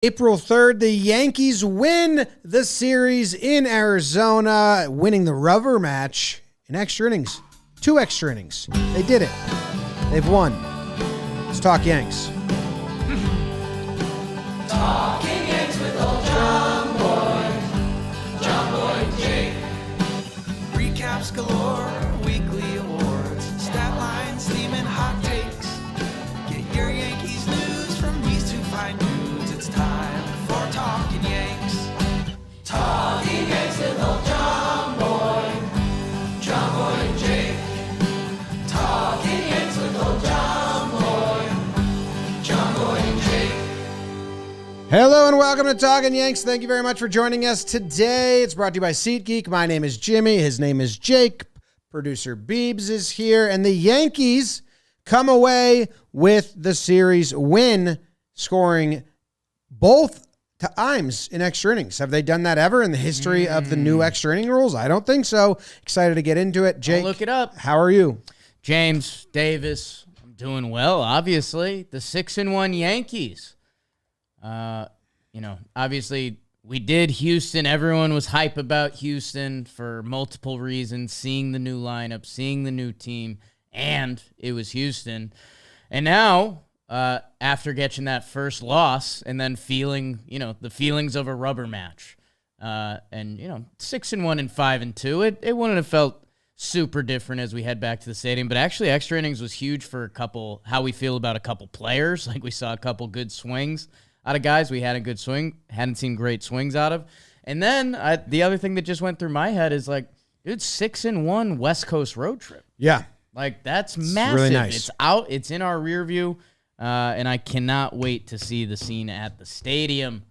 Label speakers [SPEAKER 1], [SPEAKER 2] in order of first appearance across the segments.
[SPEAKER 1] April 3rd, the Yankees win the series in Arizona, winning the rubber match in extra innings. 2 extra innings. They did it. They've won. Let's talk Yanks.
[SPEAKER 2] Talking Yanks with old John Boy, Jake. Recaps galore, weekly awards, stat lines, theme, and hot takes. Get your Yankees news from these two fine dudes. It's time for Talkin' Yanks. Talking Yanks with old John Boy, and Jake. Talking Yanks with old John Boy, and Jake.
[SPEAKER 1] Hello and welcome to Talkin' Yanks. Thank you very much for joining us today. It's brought to you by SeatGeek. My name is Jimmy. His name is Jake. Producer Beebs is here. And the Yankees come away with the series win, scoring both times in extra innings. Have they done that ever in the history of the new extra inning rules? I don't think so. Excited to get into it. Jake,
[SPEAKER 3] I'll look it up.
[SPEAKER 1] How are you?
[SPEAKER 3] James Davis, I'm doing well, obviously. The 6-1 Yankees. Obviously we did Houston. Everyone was hype about Houston for multiple reasons, seeing the new lineup, seeing the new team, and it was Houston. And now, after getting that first loss and then feeling, the feelings of a rubber match, 6-1 and 5-2, it wouldn't have felt super different as we head back to the stadium. But actually, extra innings was huge for how we feel about a couple players. Like we saw a couple good swings out of guys we hadn't seen great swings out of. And then the other thing that just went through my head is like, dude, 6-1 West Coast road trip.
[SPEAKER 1] Yeah.
[SPEAKER 3] Like that's massive.
[SPEAKER 1] Really nice.
[SPEAKER 3] It's out. It's in our rear view. And I cannot wait to see the scene at the stadium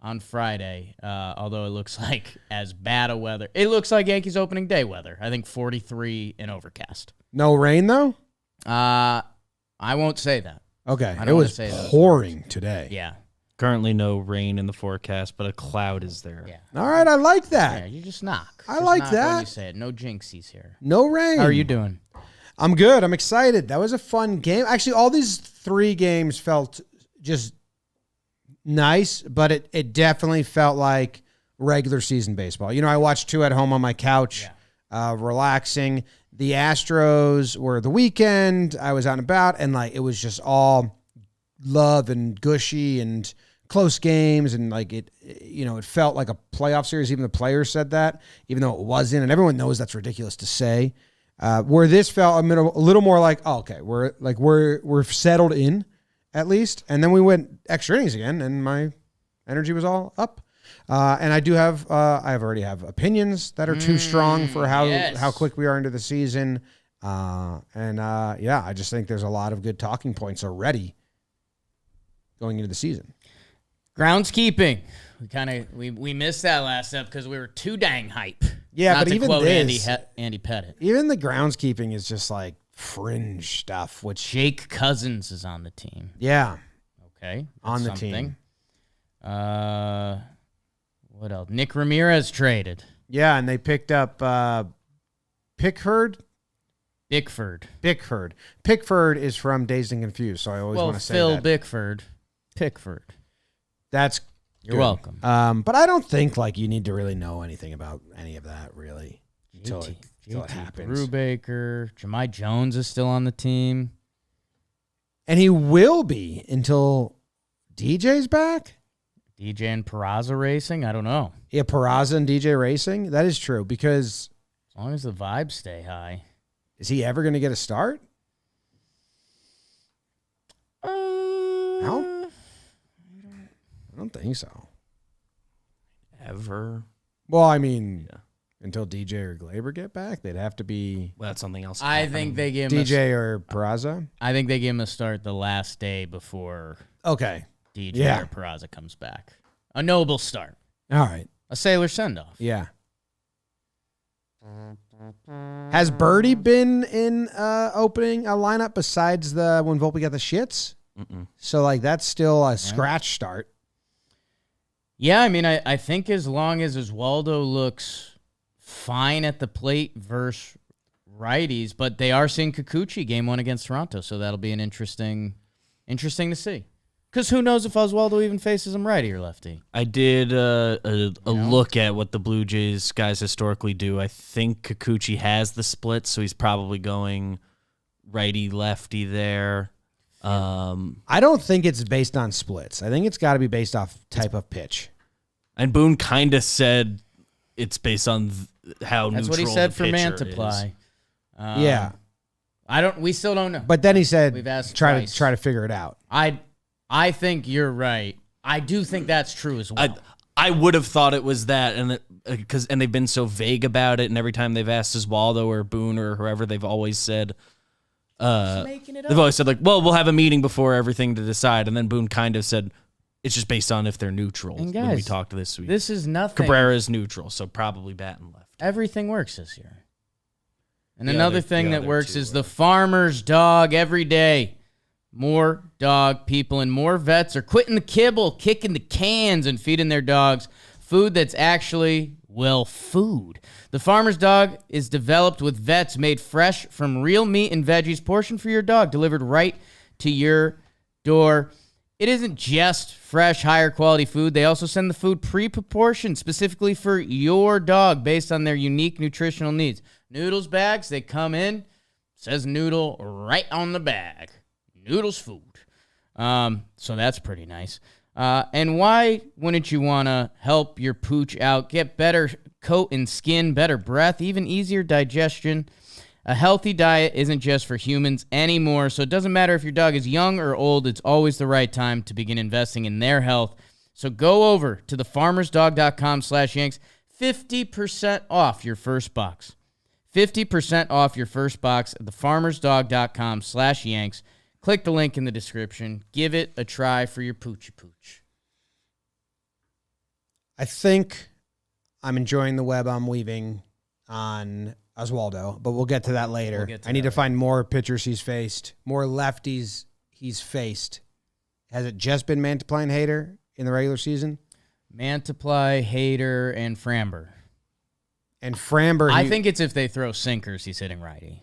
[SPEAKER 3] on Friday. Although it looks like as bad a weather. It looks like Yankees opening day weather. I think 43 and overcast.
[SPEAKER 1] No rain though?
[SPEAKER 3] I won't say that.
[SPEAKER 1] Okay.
[SPEAKER 3] I don't
[SPEAKER 1] It was
[SPEAKER 3] wanna say those
[SPEAKER 1] pouring today.
[SPEAKER 3] Yeah.
[SPEAKER 4] Currently no rain in the forecast, but a cloud is there.
[SPEAKER 3] Yeah.
[SPEAKER 1] All right. I like
[SPEAKER 3] Yeah,
[SPEAKER 1] that.
[SPEAKER 3] you just knock.
[SPEAKER 1] I
[SPEAKER 3] Just
[SPEAKER 1] like
[SPEAKER 3] knock when
[SPEAKER 1] that.
[SPEAKER 3] you say it. No jinxies here.
[SPEAKER 1] No rain.
[SPEAKER 3] How are you doing?
[SPEAKER 1] I'm good. I'm excited. That was a fun game. Actually, all these 3 games felt just nice, but it definitely felt like regular season baseball. I watched 2 at home on my couch, relaxing. The Astros were the weekend. I was out and about, and it was just all love and gushy and close games, and it felt like a playoff series. Even the players said that, even though it wasn't, and everyone knows that's ridiculous to say. Where this felt a little more like, oh, okay, we're settled in at least, and then we went extra innings again, and my energy was all up. And I do have I already have opinions that are too strong for how quick we are into the season, I just think there's a lot of good talking points already going into the season.
[SPEAKER 3] Groundskeeping. We missed that last step because we were too dang hype.
[SPEAKER 1] Yeah,
[SPEAKER 3] Not
[SPEAKER 1] but
[SPEAKER 3] to
[SPEAKER 1] even
[SPEAKER 3] quote
[SPEAKER 1] this,
[SPEAKER 3] Andy Pettit.
[SPEAKER 1] even the groundskeeping is just like fringe stuff. Which
[SPEAKER 3] Jake Cousins is on the team.
[SPEAKER 1] yeah,
[SPEAKER 3] Okay,
[SPEAKER 1] on
[SPEAKER 3] that's
[SPEAKER 1] the
[SPEAKER 3] something. What else? Nick Ramirez traded.
[SPEAKER 1] yeah, and they picked up Pickford. Pickford is from Dazed and Confused, so I always want to say
[SPEAKER 3] Phil
[SPEAKER 1] that.
[SPEAKER 3] Pickford.
[SPEAKER 1] That's
[SPEAKER 3] You're
[SPEAKER 1] good.
[SPEAKER 3] welcome.
[SPEAKER 1] But I don't think you need to really know anything about any of that really until it happens.
[SPEAKER 3] Brubaker. Jahmai Jones is still on the team.
[SPEAKER 1] And he will be until DJ's back.
[SPEAKER 3] DJ and Peraza racing? I don't know.
[SPEAKER 1] Yeah, Peraza and DJ racing. That is true because
[SPEAKER 3] As long as the vibes stay high.
[SPEAKER 1] is he ever going to get a start? No? I don't think so.
[SPEAKER 4] Ever?
[SPEAKER 1] Well, I mean, until DJ or Gleyber get back, they'd have to be
[SPEAKER 4] Well, that's something else.
[SPEAKER 3] I think they give him
[SPEAKER 1] DJ or Peraza.
[SPEAKER 3] I think they give him a start the last day before
[SPEAKER 1] Okay.
[SPEAKER 3] DJ or Peraza comes back. A noble start.
[SPEAKER 1] All right.
[SPEAKER 3] A sailor send-off.
[SPEAKER 1] Yeah. Has Birdie been in opening a lineup besides the when Volpe got the shits?
[SPEAKER 4] Mm-mm.
[SPEAKER 1] So that's still a scratch start.
[SPEAKER 3] Yeah, I mean, I think as long as Oswaldo looks fine at the plate versus righties, but they are seeing Kikuchi game 1 against Toronto, so that'll be an interesting to see. Because who knows if Oswaldo even faces him righty or lefty.
[SPEAKER 4] I did a look at what the Blue Jays guys historically do. I think Kikuchi has the split, so he's probably going righty-lefty there.
[SPEAKER 1] I don't think it's based on splits. I think it's got to be based off type of pitch.
[SPEAKER 4] And Boone kind of said it's based on how
[SPEAKER 3] That's
[SPEAKER 4] neutral
[SPEAKER 3] what he said
[SPEAKER 4] the
[SPEAKER 3] for
[SPEAKER 4] pitcher
[SPEAKER 3] Mantiply.
[SPEAKER 4] is.
[SPEAKER 1] Yeah.
[SPEAKER 3] We still don't know.
[SPEAKER 1] But then he said,
[SPEAKER 3] We've asked
[SPEAKER 1] try
[SPEAKER 3] twice.
[SPEAKER 1] to figure it out.
[SPEAKER 3] I think you're right. I do think that's true as well.
[SPEAKER 4] I would have thought it was that, and they've been so vague about it, and every time they've asked Oswaldo or Boone or whoever, they've always said,
[SPEAKER 3] making it up.
[SPEAKER 4] they've always said like, well, we'll have a meeting before everything to decide, and then Boone kind of said it's just based on if they're neutral.
[SPEAKER 3] And
[SPEAKER 4] when we
[SPEAKER 3] guys,
[SPEAKER 4] talked this week,
[SPEAKER 3] this is nothing.
[SPEAKER 4] Cabrera's neutral, so probably batting left.
[SPEAKER 3] Everything works this year. And
[SPEAKER 4] The
[SPEAKER 3] another
[SPEAKER 4] other-
[SPEAKER 3] thing
[SPEAKER 4] the
[SPEAKER 3] that
[SPEAKER 4] other
[SPEAKER 3] works
[SPEAKER 4] two
[SPEAKER 3] is the farmer's dog every day. More dog people and more vets are quitting the kibble, kicking the cans, and feeding their dogs food that's actually, well, food. The farmer's dog is developed with vets made fresh from real meat and veggies, portioned for your dog, delivered right to your door. It isn't just fresh, higher quality food. They also send the food pre-proportioned specifically for your dog based on their unique nutritional needs. Noodles bags, they come in, says noodle right on the bag. Noodles food. So that's pretty nice. And why wouldn't you want to help your pooch out, get better coat and skin, better breath, even easier digestion? A healthy diet isn't just for humans anymore, so it doesn't matter if your dog is young or old, it's always the right time to begin investing in their health. So go over to thefarmersdog.com/Yanks, 50% off your first box. 50% off your first box at thefarmersdog.com/Yanks. Click the link in the description. Give it a try for your poochie pooch.
[SPEAKER 1] I think I'm enjoying the web I'm weaving on Oswaldo, but we'll get to that later. I need to find more pitchers he's faced, more lefties he's faced. Has it just been Mantiply and Hader in the regular season?
[SPEAKER 3] Mantiply, Hader, and Framber.
[SPEAKER 1] And Framber,
[SPEAKER 3] I think it's if they throw sinkers, he's hitting righty.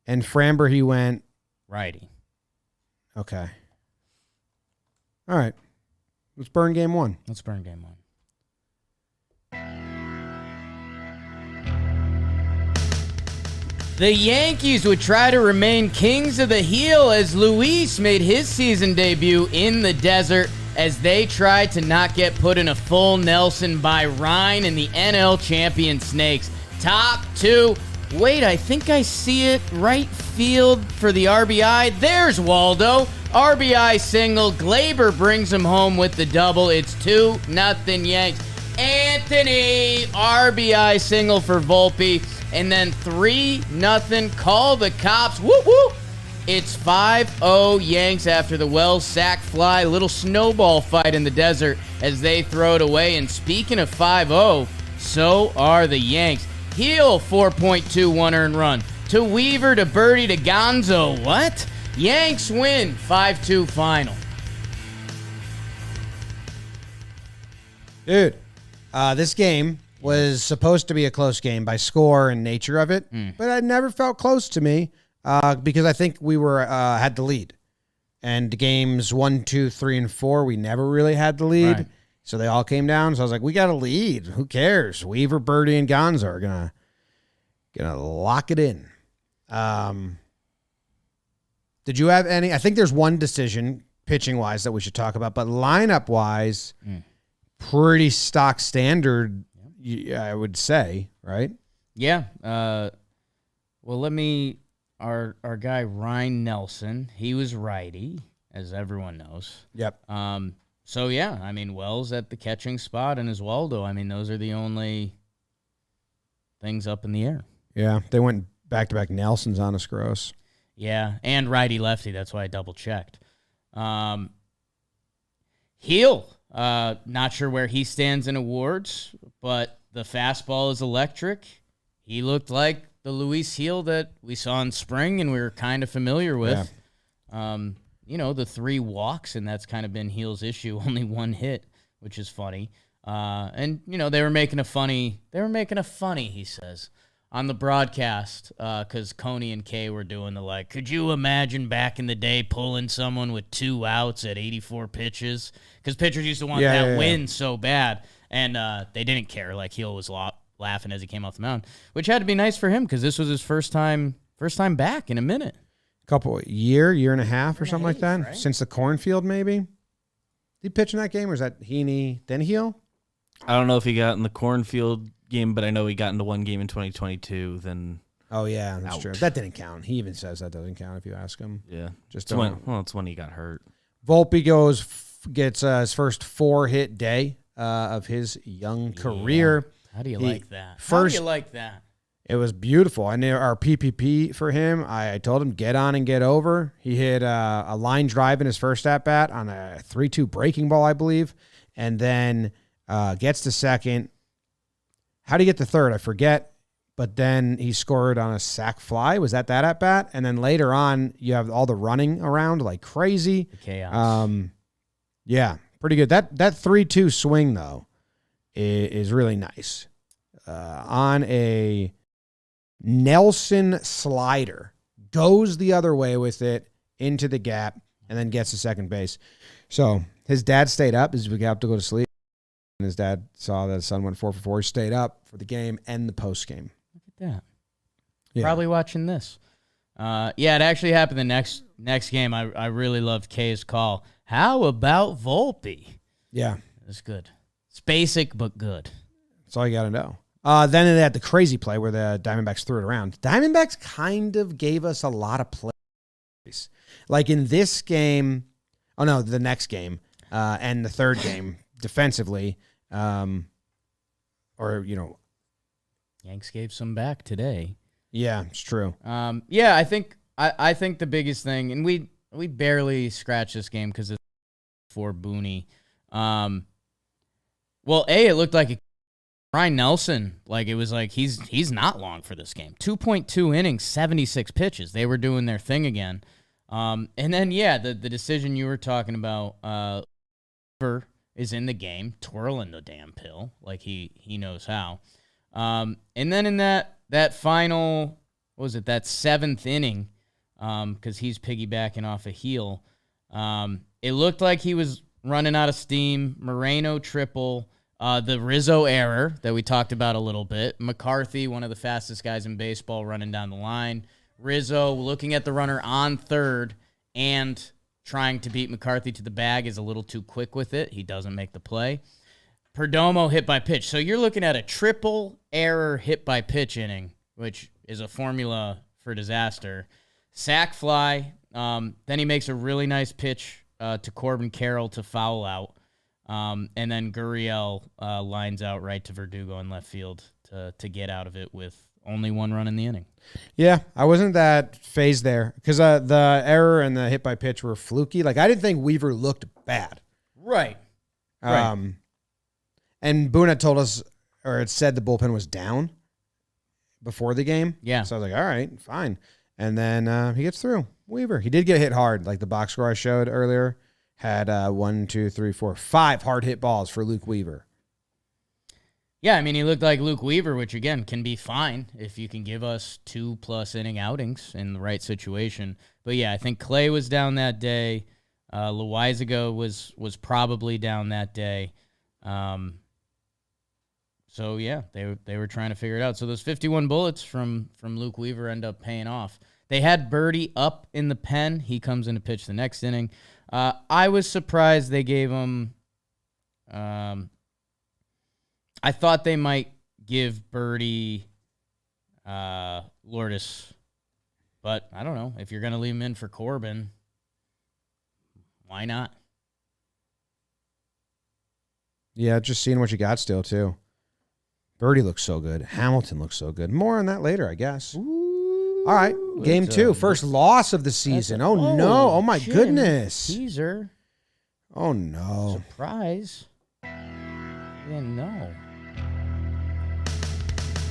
[SPEAKER 1] And Framber, he went
[SPEAKER 3] Righty.
[SPEAKER 1] okay. All right, let's burn game one.
[SPEAKER 3] Let's burn game one. The Yankees would try to remain kings of the heel as Luis made his season debut in the desert as they tried to not get put in a full Nelson by Ryan and the NL champion Snakes. Top two. Wait, I think I see it. Right field for the RBI. There's Waldo. RBI single. Gleyber brings him home with the double. It's 2-0 Yanks. Anthony, RBI single for Volpe. And then 3-0. Call the cops. Whoop, whoop. It's 5-0 Yanks after the Wells sack fly. Little snowball fight in the desert as they throw it away. And speaking of 5-0, so are the Yanks. Heel 4.21 earned run. To Weaver, to Birdie, to Gonzo. What? Yanks win 5-2 final.
[SPEAKER 1] Dude, this game was supposed to be a close game by score and nature of it, but it never felt close to me because I think we were had the lead. And games 1, 2, 3, and 4, we never really had the lead.
[SPEAKER 3] Right.
[SPEAKER 1] So they all came down. So I was like, we got a lead. Who cares? Weaver, Birdie, and Gonzo are gonna lock it in. Did you have any? I think there's one decision pitching wise that we should talk about, but lineup wise, pretty stock standard. I would say, right?
[SPEAKER 3] Yeah. Well, our guy Ryan Nelson, he was righty, as everyone knows.
[SPEAKER 1] Yep.
[SPEAKER 3] So yeah, I mean Wells at the catching spot and Oswaldo. I mean those are the only things up in the air.
[SPEAKER 1] Yeah, they went back-to-back Nelsons on us, gross.
[SPEAKER 3] Yeah, and righty lefty. That's why I double checked. Heel. Not sure where he stands in awards, but the fastball is electric. He looked like the Luis Heel that we saw in spring and we were kind of familiar with. Yeah. The 3 walks, and that's kind of been Heel's issue. Only 1 hit, which is funny. They were making a funny, he says, on the broadcast because Coney and Kay were doing the like, could you imagine back in the day pulling someone with 2 outs at 84 pitches? Because pitchers used to want that win so bad, and they didn't care. Like, Heel was laughing as he came off the mound, which had to be nice for him because this was his first time back in a minute.
[SPEAKER 1] Year and a half or something like that,
[SPEAKER 3] right?
[SPEAKER 1] Since the cornfield, maybe. Did he pitch in that game, or is that Heaney, then Heel?
[SPEAKER 4] I don't know if he got in the cornfield game, but I know he got into one game in 2022. Then
[SPEAKER 1] oh yeah, that's true. That didn't count. He even says that doesn't count if you ask him.
[SPEAKER 4] Yeah,
[SPEAKER 1] just
[SPEAKER 4] it's when he got hurt.
[SPEAKER 1] Volpe gets his first 4-hit day of his young career.
[SPEAKER 3] How do you like that?
[SPEAKER 1] It was beautiful. And our PPP for him, I told him, get on and get over. He hit a line drive in his first at-bat on a 3-2 breaking ball, I believe, and then gets to second. How did he get to third? I forget. But then he scored on a sac fly. Was that at-bat? And then later on, you have all the running around like crazy.
[SPEAKER 3] The chaos.
[SPEAKER 1] Yeah, pretty good. That 3-2 swing, though, is really nice. On a Nelson slider, goes the other way with it into the gap, and then gets to second base. So his dad stayed up as we got to go to sleep, and his dad saw that his son went 4 for 4. He stayed up for the game and the post game.
[SPEAKER 3] Look at that.
[SPEAKER 1] Yeah.
[SPEAKER 3] Probably watching this. It actually happened the next game. I really loved Kay's call. How about Volpe?
[SPEAKER 1] Yeah,
[SPEAKER 3] It's good. It's basic but good.
[SPEAKER 1] that's all you got to know. Then they had the crazy play where the Diamondbacks threw it around. Diamondbacks kind of gave us a lot of plays. Like in this game, the next game, and the third game defensively,
[SPEAKER 3] Yanks gave some back today.
[SPEAKER 1] Yeah, it's true.
[SPEAKER 3] I think the biggest thing, and we barely scratched this game because it's for Booney. It looked like Ryan Nelson, like it was like he's not long for this game. 2.2 innings, 76 pitches. They were doing their thing again. And then the decision you were talking about, is in the game, twirling the damn pill like he knows how. And then in that final, what was it, that 7th inning, because he's piggybacking off a heel. It looked like he was running out of steam. Moreno triple. The Rizzo error that we talked about a little bit. McCarthy, one of the fastest guys in baseball, running down the line. Rizzo looking at the runner on third and trying to beat McCarthy to the bag is a little too quick with it. He doesn't make the play. Perdomo hit by pitch. So you're looking at a triple error hit by pitch inning, which is a formula for disaster. Sack fly. Then he makes a really nice pitch to Corbin Carroll to foul out. And then Gurriel lines out right to Verdugo in left field to get out of it with only 1 run in the inning.
[SPEAKER 1] Yeah, I wasn't that phased there because the error and the hit by pitch were fluky. Like, I didn't think Weaver looked bad.
[SPEAKER 3] Right.
[SPEAKER 1] And Boone had told us, or had said the bullpen was down before the game.
[SPEAKER 3] Yeah.
[SPEAKER 1] So I was like, all right, fine. And then he gets through. Weaver. He did get hit hard, like the box score I showed earlier. Had 5 hard hit balls for Luke Weaver.
[SPEAKER 3] Yeah, I mean, he looked like Luke Weaver, which, again, can be fine if you can give us 2+ inning outings in the right situation. But, yeah, I think Clay was down that day. Loizaga was probably down that day. So, yeah, they were trying to figure it out. So those 51 bullets from Luke Weaver end up paying off. They had Birdie up in the pen. He comes in to pitch the next inning. I was surprised they gave him I thought they might give Birdie Lourdes, but I don't know. If you're going to leave him in for Corbin, why not?
[SPEAKER 1] Yeah, just seeing what you got still, too. Birdie looks so good. Hamilton looks so good. More on that later, I guess.
[SPEAKER 3] Ooh,
[SPEAKER 1] all right, game 2. First loss of the season. Oh, no. Oh, my goodness.
[SPEAKER 3] Teaser.
[SPEAKER 1] Oh, no.
[SPEAKER 3] Surprise. Didn't know.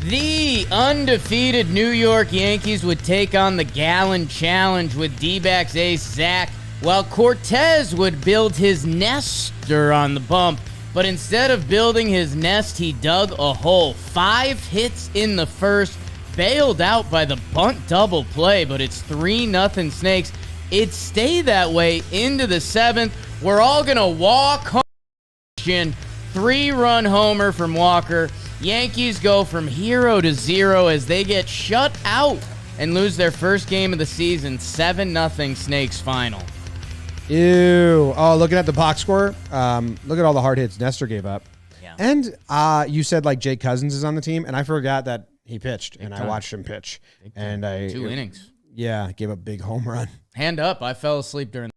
[SPEAKER 3] The undefeated New York Yankees would take on the Gallon Challenge with D-backs ace Zach, while Cortez would build his nester on the bump. But instead of building his nest, he dug a hole. 5 hits in the first, bailed out by the bunt double play, but it's 3-0 Snakes. It stayed that way into the 7th. We're all going to walk home. 3-run homer from Walker. Yankees go from 0 to 0 as they get shut out and lose their first game of the season. 7-0 Snakes final.
[SPEAKER 1] Ew. Oh, looking at the box score, look at all the hard hits Nestor gave up.
[SPEAKER 3] Yeah.
[SPEAKER 1] And you said like Jake Cousins is on the team, and I forgot that he pitched, and I watched him pitch. And
[SPEAKER 3] 2 innings.
[SPEAKER 1] Yeah, gave up big home run.
[SPEAKER 3] Hand up. I fell asleep during.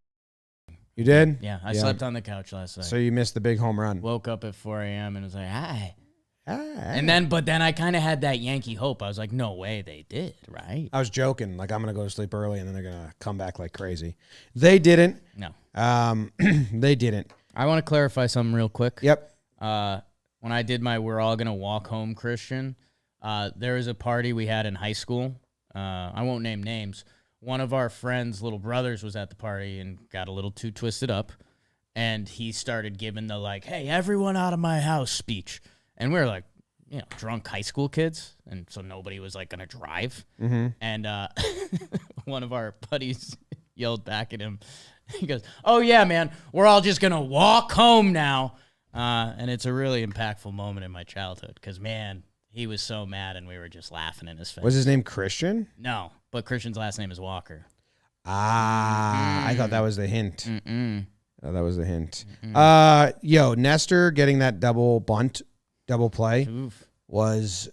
[SPEAKER 1] You did?
[SPEAKER 3] Yeah, I slept on the couch last night.
[SPEAKER 1] So you missed the big home run.
[SPEAKER 3] Woke up at 4 a.m. and was like, hi.
[SPEAKER 1] Ah.
[SPEAKER 3] But then I kind of had that Yankee hope. I was like, no way they did, right?
[SPEAKER 1] I was joking. Like, I'm going to go to sleep early, and then they're going to come back like crazy. They didn't.
[SPEAKER 3] No.
[SPEAKER 1] They didn't.
[SPEAKER 3] I want to clarify something real quick.
[SPEAKER 1] Yep.
[SPEAKER 3] When I did my We're All Gonna Walk Home Christian, there was a party we had in high school. I won't name names. One of our friends' little brothers was at the party and got a little too twisted up. And he started giving the, like, hey, everyone out of my house speech. And we were like, drunk high school kids. And so nobody was, like, going to drive.
[SPEAKER 1] Mm-hmm.
[SPEAKER 3] And one of our buddies yelled back at him. He goes, oh, yeah, man, we're all just going to walk home now. And it's a really impactful moment in my childhood because, man, he was so mad and we were just laughing in his face.
[SPEAKER 1] Was his name Christian?
[SPEAKER 3] No, but Christian's last name is Walker.
[SPEAKER 1] I thought that was the hint.
[SPEAKER 3] Mm-mm.
[SPEAKER 1] Oh, that was the hint. Nestor getting that double play
[SPEAKER 3] Oof.
[SPEAKER 1] was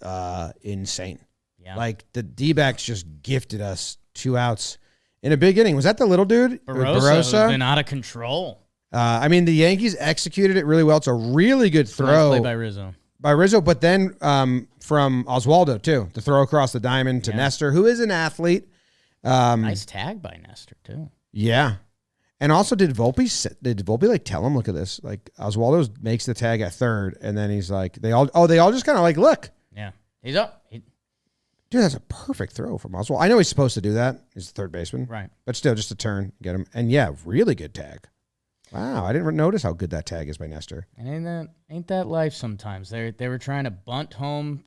[SPEAKER 1] insane.
[SPEAKER 3] Yeah.
[SPEAKER 1] Like, the D-backs just gifted us 2 outs in a big inning. Was that the little dude?
[SPEAKER 3] Barossa has been out of control.
[SPEAKER 1] The Yankees executed it really well. It's a really good throw.
[SPEAKER 3] Nice play
[SPEAKER 1] by Rizzo, but then from Oswaldo, too. The throw across the diamond to Nestor, who is an athlete.
[SPEAKER 3] Nice tag by Nestor, too.
[SPEAKER 1] Yeah. And also, did Volpe like tell him, look at this? Like, Oswaldo makes the tag at third, and then he's like, they all just kind of like, look.
[SPEAKER 3] Yeah. He's up.
[SPEAKER 1] Dude, that's a perfect throw from Oswaldo. I know he's supposed to do that. He's the third baseman.
[SPEAKER 3] Right.
[SPEAKER 1] But still, just a turn, get him. And yeah, really good tag. Wow, I didn't notice how good that tag is by Nestor.
[SPEAKER 3] And ain't that life sometimes? They were trying to bunt home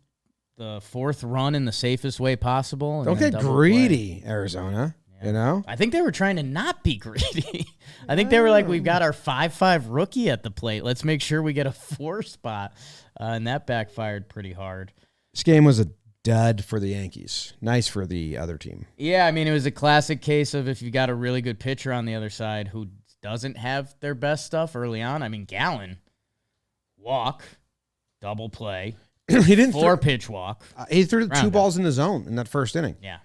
[SPEAKER 3] the 4th run in the safest way possible. And
[SPEAKER 1] Don't get greedy, Arizona. Yeah. You know?
[SPEAKER 3] I think they were trying to not be greedy. I think they were like, we've got our 5-5 rookie at the plate. Let's make sure we get a 4 spot. And that backfired pretty hard.
[SPEAKER 1] This game was a dud for the Yankees. Nice for the other team.
[SPEAKER 3] Yeah, it was a classic case of if you got a really good pitcher on the other side who doesn't have their best stuff early on. Gallen, walk, double play.
[SPEAKER 1] He didn't
[SPEAKER 3] 4-pitch walk.
[SPEAKER 1] He threw 2 balls in the zone in that first inning.
[SPEAKER 3] Yeah.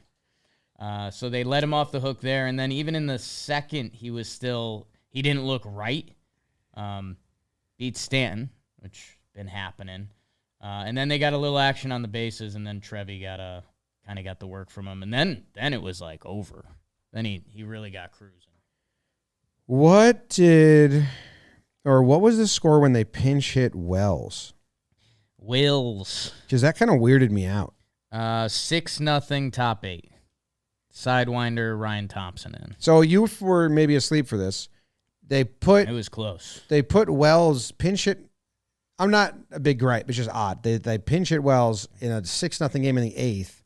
[SPEAKER 3] So they let him off the hook there, and then even in the second, he didn't look right. Beat Stanton, which been happening. And then they got a little action on the bases, and then Trevi got the work from him, and then it was like over. Then he really got cruising.
[SPEAKER 1] What was the score when they pinch hit Wells? Because that kind of weirded me out.
[SPEAKER 3] 6-0 top 8. Sidewinder Ryan Thompson in.
[SPEAKER 1] So you were maybe asleep for this. It
[SPEAKER 3] was close.
[SPEAKER 1] They put Wells pinch hit. I'm not a big gripe. It's just odd. They pinch hit Wells in a 6-0 game in the 8th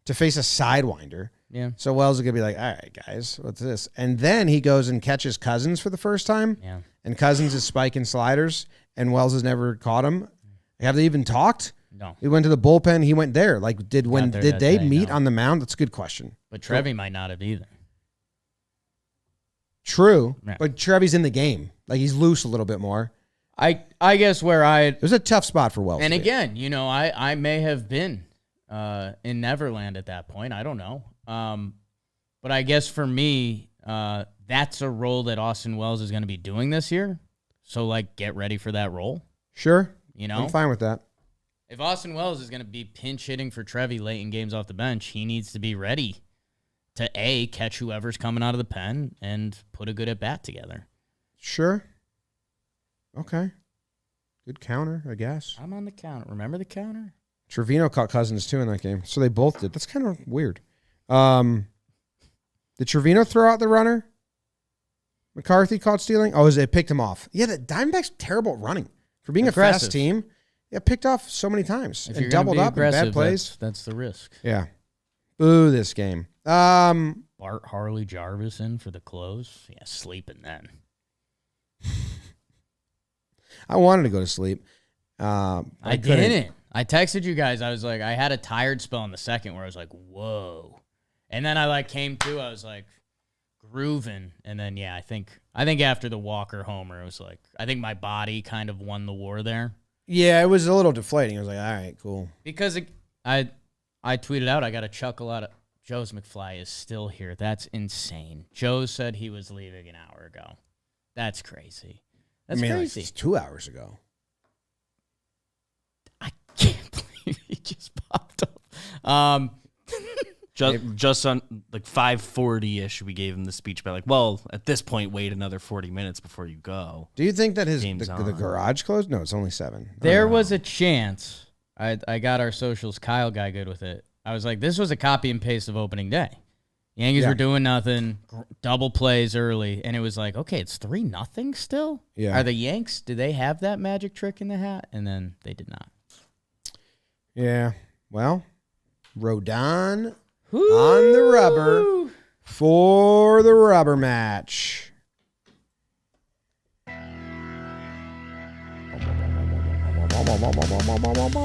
[SPEAKER 1] to face a sidewinder.
[SPEAKER 3] Yeah.
[SPEAKER 1] So Wells is going to be like, all right, guys, what's this? And then he goes and catches Cousins for the first time.
[SPEAKER 3] Yeah.
[SPEAKER 1] And Cousins is spiking sliders, and Wells has never caught him. Have they even talked?
[SPEAKER 3] No.
[SPEAKER 1] He went to the bullpen. He went there. Like, did they meet on the mound? That's a good question.
[SPEAKER 3] But Trevi might not have either.
[SPEAKER 1] True.
[SPEAKER 3] Yeah.
[SPEAKER 1] But Trevi's in the game. Like, he's loose a little bit more.
[SPEAKER 3] I guess
[SPEAKER 1] it was a tough spot for Wells.
[SPEAKER 3] And again, I may have been in Neverland at that point. I don't know. But I guess for me, that's a role that Austin Wells is going to be doing this year. So, like, get ready for that role.
[SPEAKER 1] Sure. I'm fine with that.
[SPEAKER 3] If Austin Wells is going to be pinch hitting for Trevi late in games off the bench, he needs to be ready to catch whoever's coming out of the pen and put a good at bat together.
[SPEAKER 1] Sure. Okay. Good counter, I guess.
[SPEAKER 3] I'm on the counter. Remember the counter?
[SPEAKER 1] Trevino caught Cousins too in that game, so they both did. That's kind of weird. Did Trevino throw out the runner? McCarthy caught stealing? Oh, they picked him off. Yeah, the Diamondbacks terrible at running. For being a fast team, picked off so many times
[SPEAKER 3] If
[SPEAKER 1] and
[SPEAKER 3] you're gonna
[SPEAKER 1] doubled
[SPEAKER 3] be
[SPEAKER 1] up in bad
[SPEAKER 3] aggressive,
[SPEAKER 1] plays.
[SPEAKER 3] that's the risk.
[SPEAKER 1] Yeah. Boo this game.
[SPEAKER 3] Bart Harley Jarvis in for the close. Yeah, sleeping then.
[SPEAKER 1] I wanted to go to sleep.
[SPEAKER 3] I
[SPEAKER 1] couldn't.
[SPEAKER 3] didn't. I texted you guys. I was like, I had a tired spell in the second where I was like, whoa. And then I like came to, I was like grooving. And then, yeah, I think after the Walker homer, it was like, I think my body kind of won the war there.
[SPEAKER 1] Yeah, it was a little deflating. I was like, all right, cool.
[SPEAKER 3] Because I tweeted out, I got a chuckle out of Joe's McFly is still here. That's insane. Joe said he was leaving an hour ago. That's crazy. That's crazy.
[SPEAKER 1] Like 2 hours ago.
[SPEAKER 3] I can't believe he just popped up.
[SPEAKER 4] Just on like 5:40-ish, we gave him the speech by like, well, at this point, wait another 40 minutes before you go.
[SPEAKER 1] Do you think that
[SPEAKER 4] Game's
[SPEAKER 1] the
[SPEAKER 4] on.
[SPEAKER 1] garage closed? No, it's only 7.
[SPEAKER 3] There was a chance. I got our socials. Kyle got good with it. I was like, this was a copy and paste of opening day. Yankees were doing nothing, double plays early, and it was like, okay, it's 3-0 still?
[SPEAKER 1] Yeah.
[SPEAKER 3] Are the Yanks, do they have that magic trick in the hat? And then they did not.
[SPEAKER 1] Yeah. Well, Rodon on the rubber for the rubber match.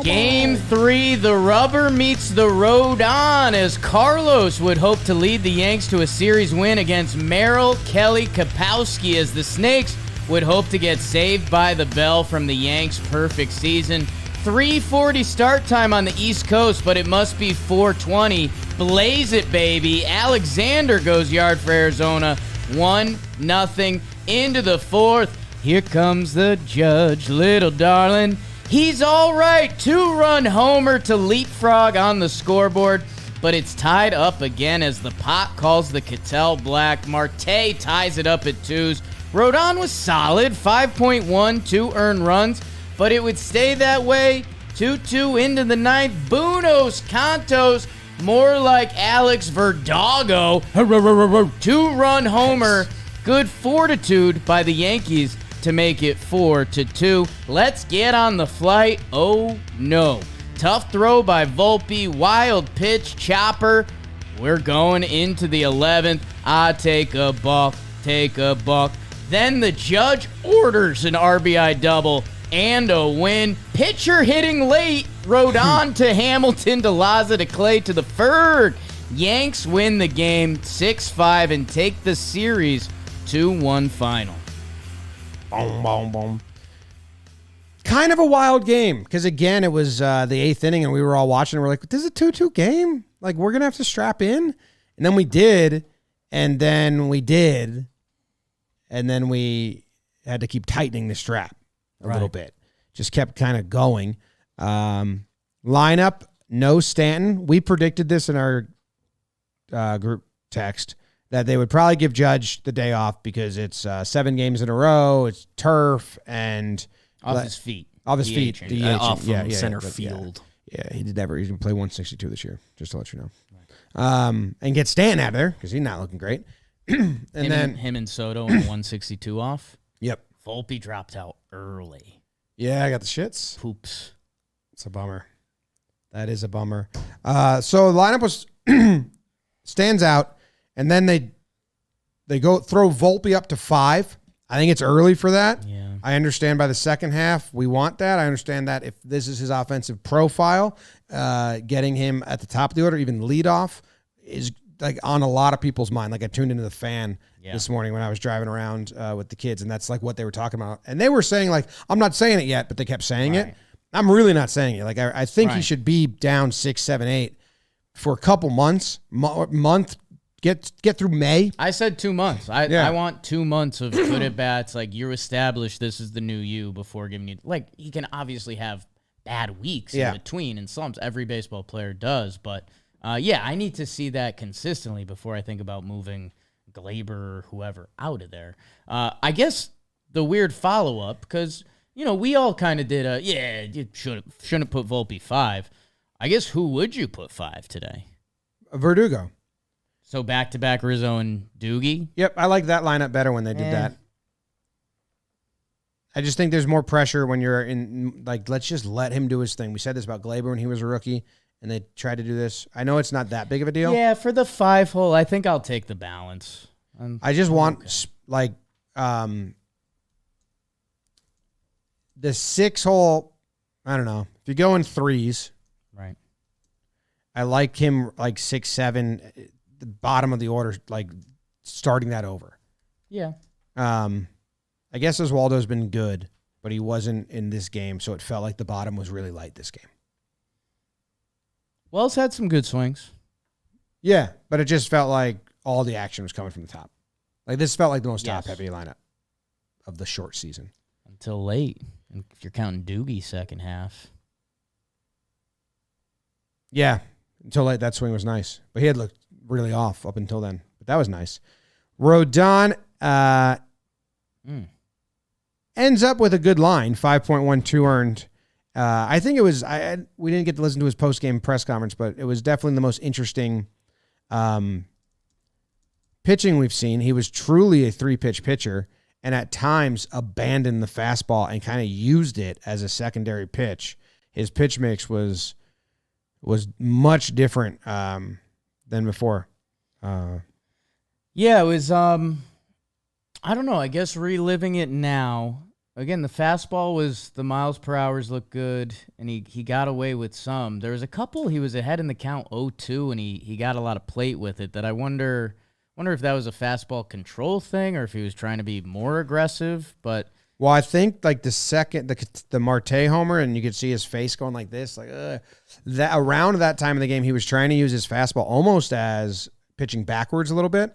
[SPEAKER 3] Game 3, the rubber meets the road on as Carlos would hope to lead the Yanks to a series win against Merrill Kelly Kapowski as the Snakes would hope to get saved by the bell from the Yanks' perfect season. 3:40 start time on the East Coast, but it must be 4:20. Blaze it, baby. Alexander goes yard for Arizona. 1-0 into the fourth. Here comes the judge, little darling. He's all right. 2-run homer to leapfrog on the scoreboard, but it's tied up again as the pot calls the Cattell Black. Marte ties it up at 2s. Rodon was solid, 5.1, 2 earned runs, but it would stay that way. 2-2 into the ninth. Buenos Cantos, more like Alex Verdugo. 2-run homer. Good fortitude by the Yankees to make it 4-2. Let's get on the flight. Oh no. Tough throw by Volpe. Wild pitch. Chopper. We're going into the 11th. I take a balk. Take a balk. Then the judge orders an RBI double and a win. Pitcher hitting late. Rodon to Hamilton to Laza to Clay to the Ferg. Yanks win the game 6-5 and take the series 2-1 final.
[SPEAKER 1] Boom, boom, boom. Kind of a wild game because, again, it was the 8th inning and we were all watching. And we're like, this is a 2-2 game? Like, we're going to have to strap in? And then we did. And then we did. And then we had to keep tightening the strap a little bit. Just kept kind of going. Lineup, no Stanton. We predicted this in our group text that they would probably give Judge the day off because it's 7 games in a row. It's turf and
[SPEAKER 3] Off his feet.
[SPEAKER 1] Off his feet.
[SPEAKER 3] DH.
[SPEAKER 1] DH.
[SPEAKER 4] Off from center
[SPEAKER 1] but
[SPEAKER 4] field.
[SPEAKER 1] Yeah, he did never. He didn't play 162 this year, just to let you know. And get Stan out of there because he's not looking great. And
[SPEAKER 3] him and Soto and 162 off.
[SPEAKER 1] Yep.
[SPEAKER 3] Volpe dropped out early.
[SPEAKER 1] Yeah, I got the shits.
[SPEAKER 3] Poops.
[SPEAKER 1] It's a bummer. That is a bummer. So the lineup was stands out, and then they go throw Volpe up to 5. I think it's early for that.
[SPEAKER 3] Yeah.
[SPEAKER 1] I understand by the second half we want that. I understand that if this is his offensive profile, getting him at the top of the order, even lead off, is like on a lot of people's mind. Like I tuned into the Fan this morning when I was driving around with the kids, and that's like what they were talking about. And they were saying like, I'm not saying it yet, but they kept saying it. I'm really not saying it. Like I think he should be down 6, 7, 8 for a couple months, month. Get through May.
[SPEAKER 3] I said 2 months. I want 2 months of good at bats. Like you establish this is the new you before giving you. Like he can obviously have bad weeks in between and slumps. Every baseball player does, but I need to see that consistently before I think about moving Gleyber or whoever out of there. I guess the weird follow up because we all kind of did you shouldn't put Volpe 5. I guess who would you put 5 today?
[SPEAKER 1] Verdugo.
[SPEAKER 3] So back-to-back Rizzo and Doogie?
[SPEAKER 1] Yep, I like that lineup better when they did that. I just think there's more pressure when you're in, like, let's just let him do his thing. We said this about Gleyber when he was a rookie, and they tried to do this. I know it's not that big of a deal.
[SPEAKER 3] Yeah, for the 5-hole, I think I'll take the balance.
[SPEAKER 1] I just want, like, the 6-hole, I don't know. If you go in threes,
[SPEAKER 3] right.
[SPEAKER 1] I like him, like, 6, 7, the bottom of the order, like, starting that over.
[SPEAKER 3] Yeah.
[SPEAKER 1] I guess Oswaldo's been good, but he wasn't in this game, so it felt like the bottom was really light this game.
[SPEAKER 3] Wells had some good swings.
[SPEAKER 1] Yeah, but it just felt like all the action was coming from the top. Like, this felt like the most top-heavy lineup of the short season.
[SPEAKER 3] Until late, if you're counting Doogie's second half.
[SPEAKER 1] Yeah, until late, that swing was nice. But he had looked really off up until then. But that was nice. Rodon ends up with a good line, 5.12 earned. I think it was, we didn't get to listen to his post-game press conference, but it was definitely the most interesting pitching we've seen. He was truly a 3-pitch pitcher, and at times abandoned the fastball and kind of used it as a secondary pitch. His pitch mix was much different than before.
[SPEAKER 3] Yeah, it was, I don't know, I guess reliving it now. Again, the fastball was, the miles per hours looked good, and he got away with some. There was a couple, he was ahead in the count 0-2, and he got a lot of plate with it that I wonder if that was a fastball control thing or if he was trying to be more aggressive. But
[SPEAKER 1] well, I think like the Marte homer, and you could see his face going like this, like that around that time of the game, he was trying to use his fastball almost as pitching backwards a little bit.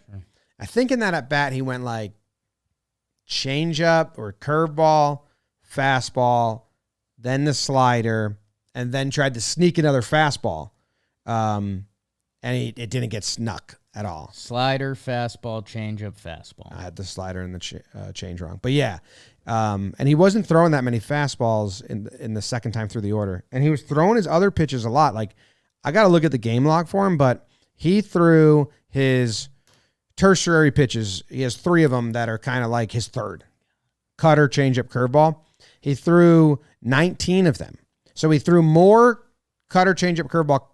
[SPEAKER 1] I think in that at bat he went like change up or curveball, fastball, then the slider, and then tried to sneak another fastball, and it didn't get snuck at all.
[SPEAKER 3] Slider, fastball, changeup, fastball.
[SPEAKER 1] I had the slider and the change wrong. But yeah, and he wasn't throwing that many fastballs in the second time through the order. And he was throwing his other pitches a lot. Like, I got to look at the game log for him, but he threw his tertiary pitches. He has 3 of them that are kind of like his third. Cutter, changeup, curveball. He threw 19 of them. So he threw more cutter, changeup, curveball,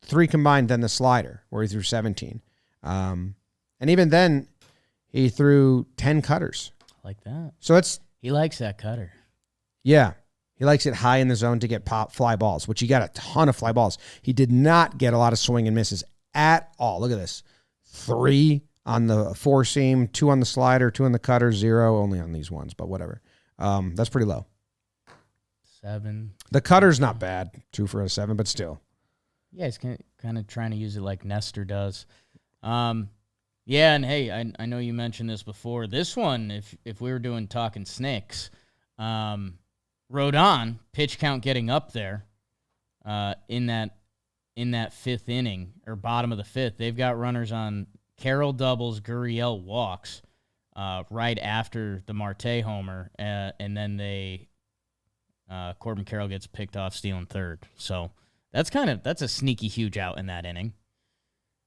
[SPEAKER 1] 3 combined than the slider, where he threw 17. And even then, he threw 10 cutters.
[SPEAKER 3] Like that.
[SPEAKER 1] So
[SPEAKER 3] he likes that cutter.
[SPEAKER 1] Yeah. He likes it high in the zone to get pop fly balls, which he got a ton of fly balls. He did not get a lot of swing and misses at all. Look at this. 3 on the 4-seam, 2 on the slider, 2 on the cutter, 0 only on these ones, but whatever. That's pretty low.
[SPEAKER 3] 7.
[SPEAKER 1] The cutter's not bad, 2 for a 7, but still.
[SPEAKER 3] Yeah, he's kind of trying to use it like Nestor does. Yeah, and hey, I know you mentioned this before. This one, if we were doing talking snakes, Rodon, pitch count getting up there in that 5th inning or bottom of the 5th. They've got runners on Carroll doubles, Gurriel walks right after the Marte homer, and then Corbin Carroll gets picked off stealing third. So that's a sneaky huge out in that inning.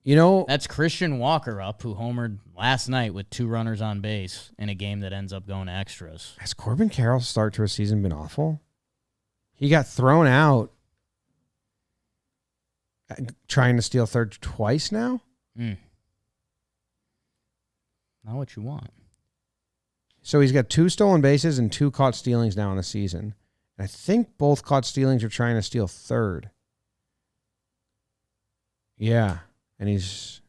[SPEAKER 1] You know,
[SPEAKER 3] that's Christian Walker up, who homered last night with 2 runners on base in a game that ends up going to extras.
[SPEAKER 1] Has Corbin Carroll's start to a season been awful? He got thrown out trying to steal third twice now?
[SPEAKER 3] Not what you want.
[SPEAKER 1] So he's got 2 stolen bases and 2 caught stealings now in the season. And I think both caught stealings are trying to steal third. Yeah. And he's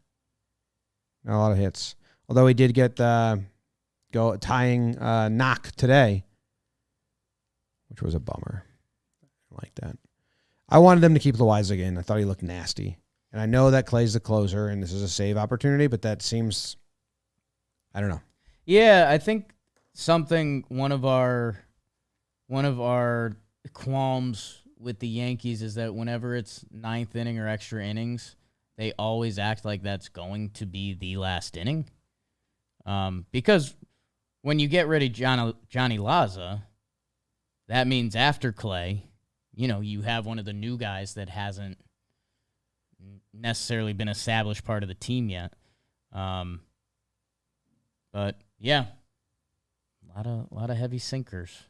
[SPEAKER 1] not a lot of hits. Although he did get tying knock today, which was a bummer. I like that. I wanted them to keep Loaiza in. I thought he looked nasty. And I know that Clay's the closer and this is a save opportunity, but that seems, I don't know.
[SPEAKER 3] Yeah, I think one of our qualms with the Yankees is that whenever it's 9th inning or extra innings, they always act like that's going to be the last inning. Because when you get rid of Johnny Laza, that means after Clay, you have one of the new guys that hasn't necessarily been established part of the team yet. But yeah, A lot of heavy sinkers.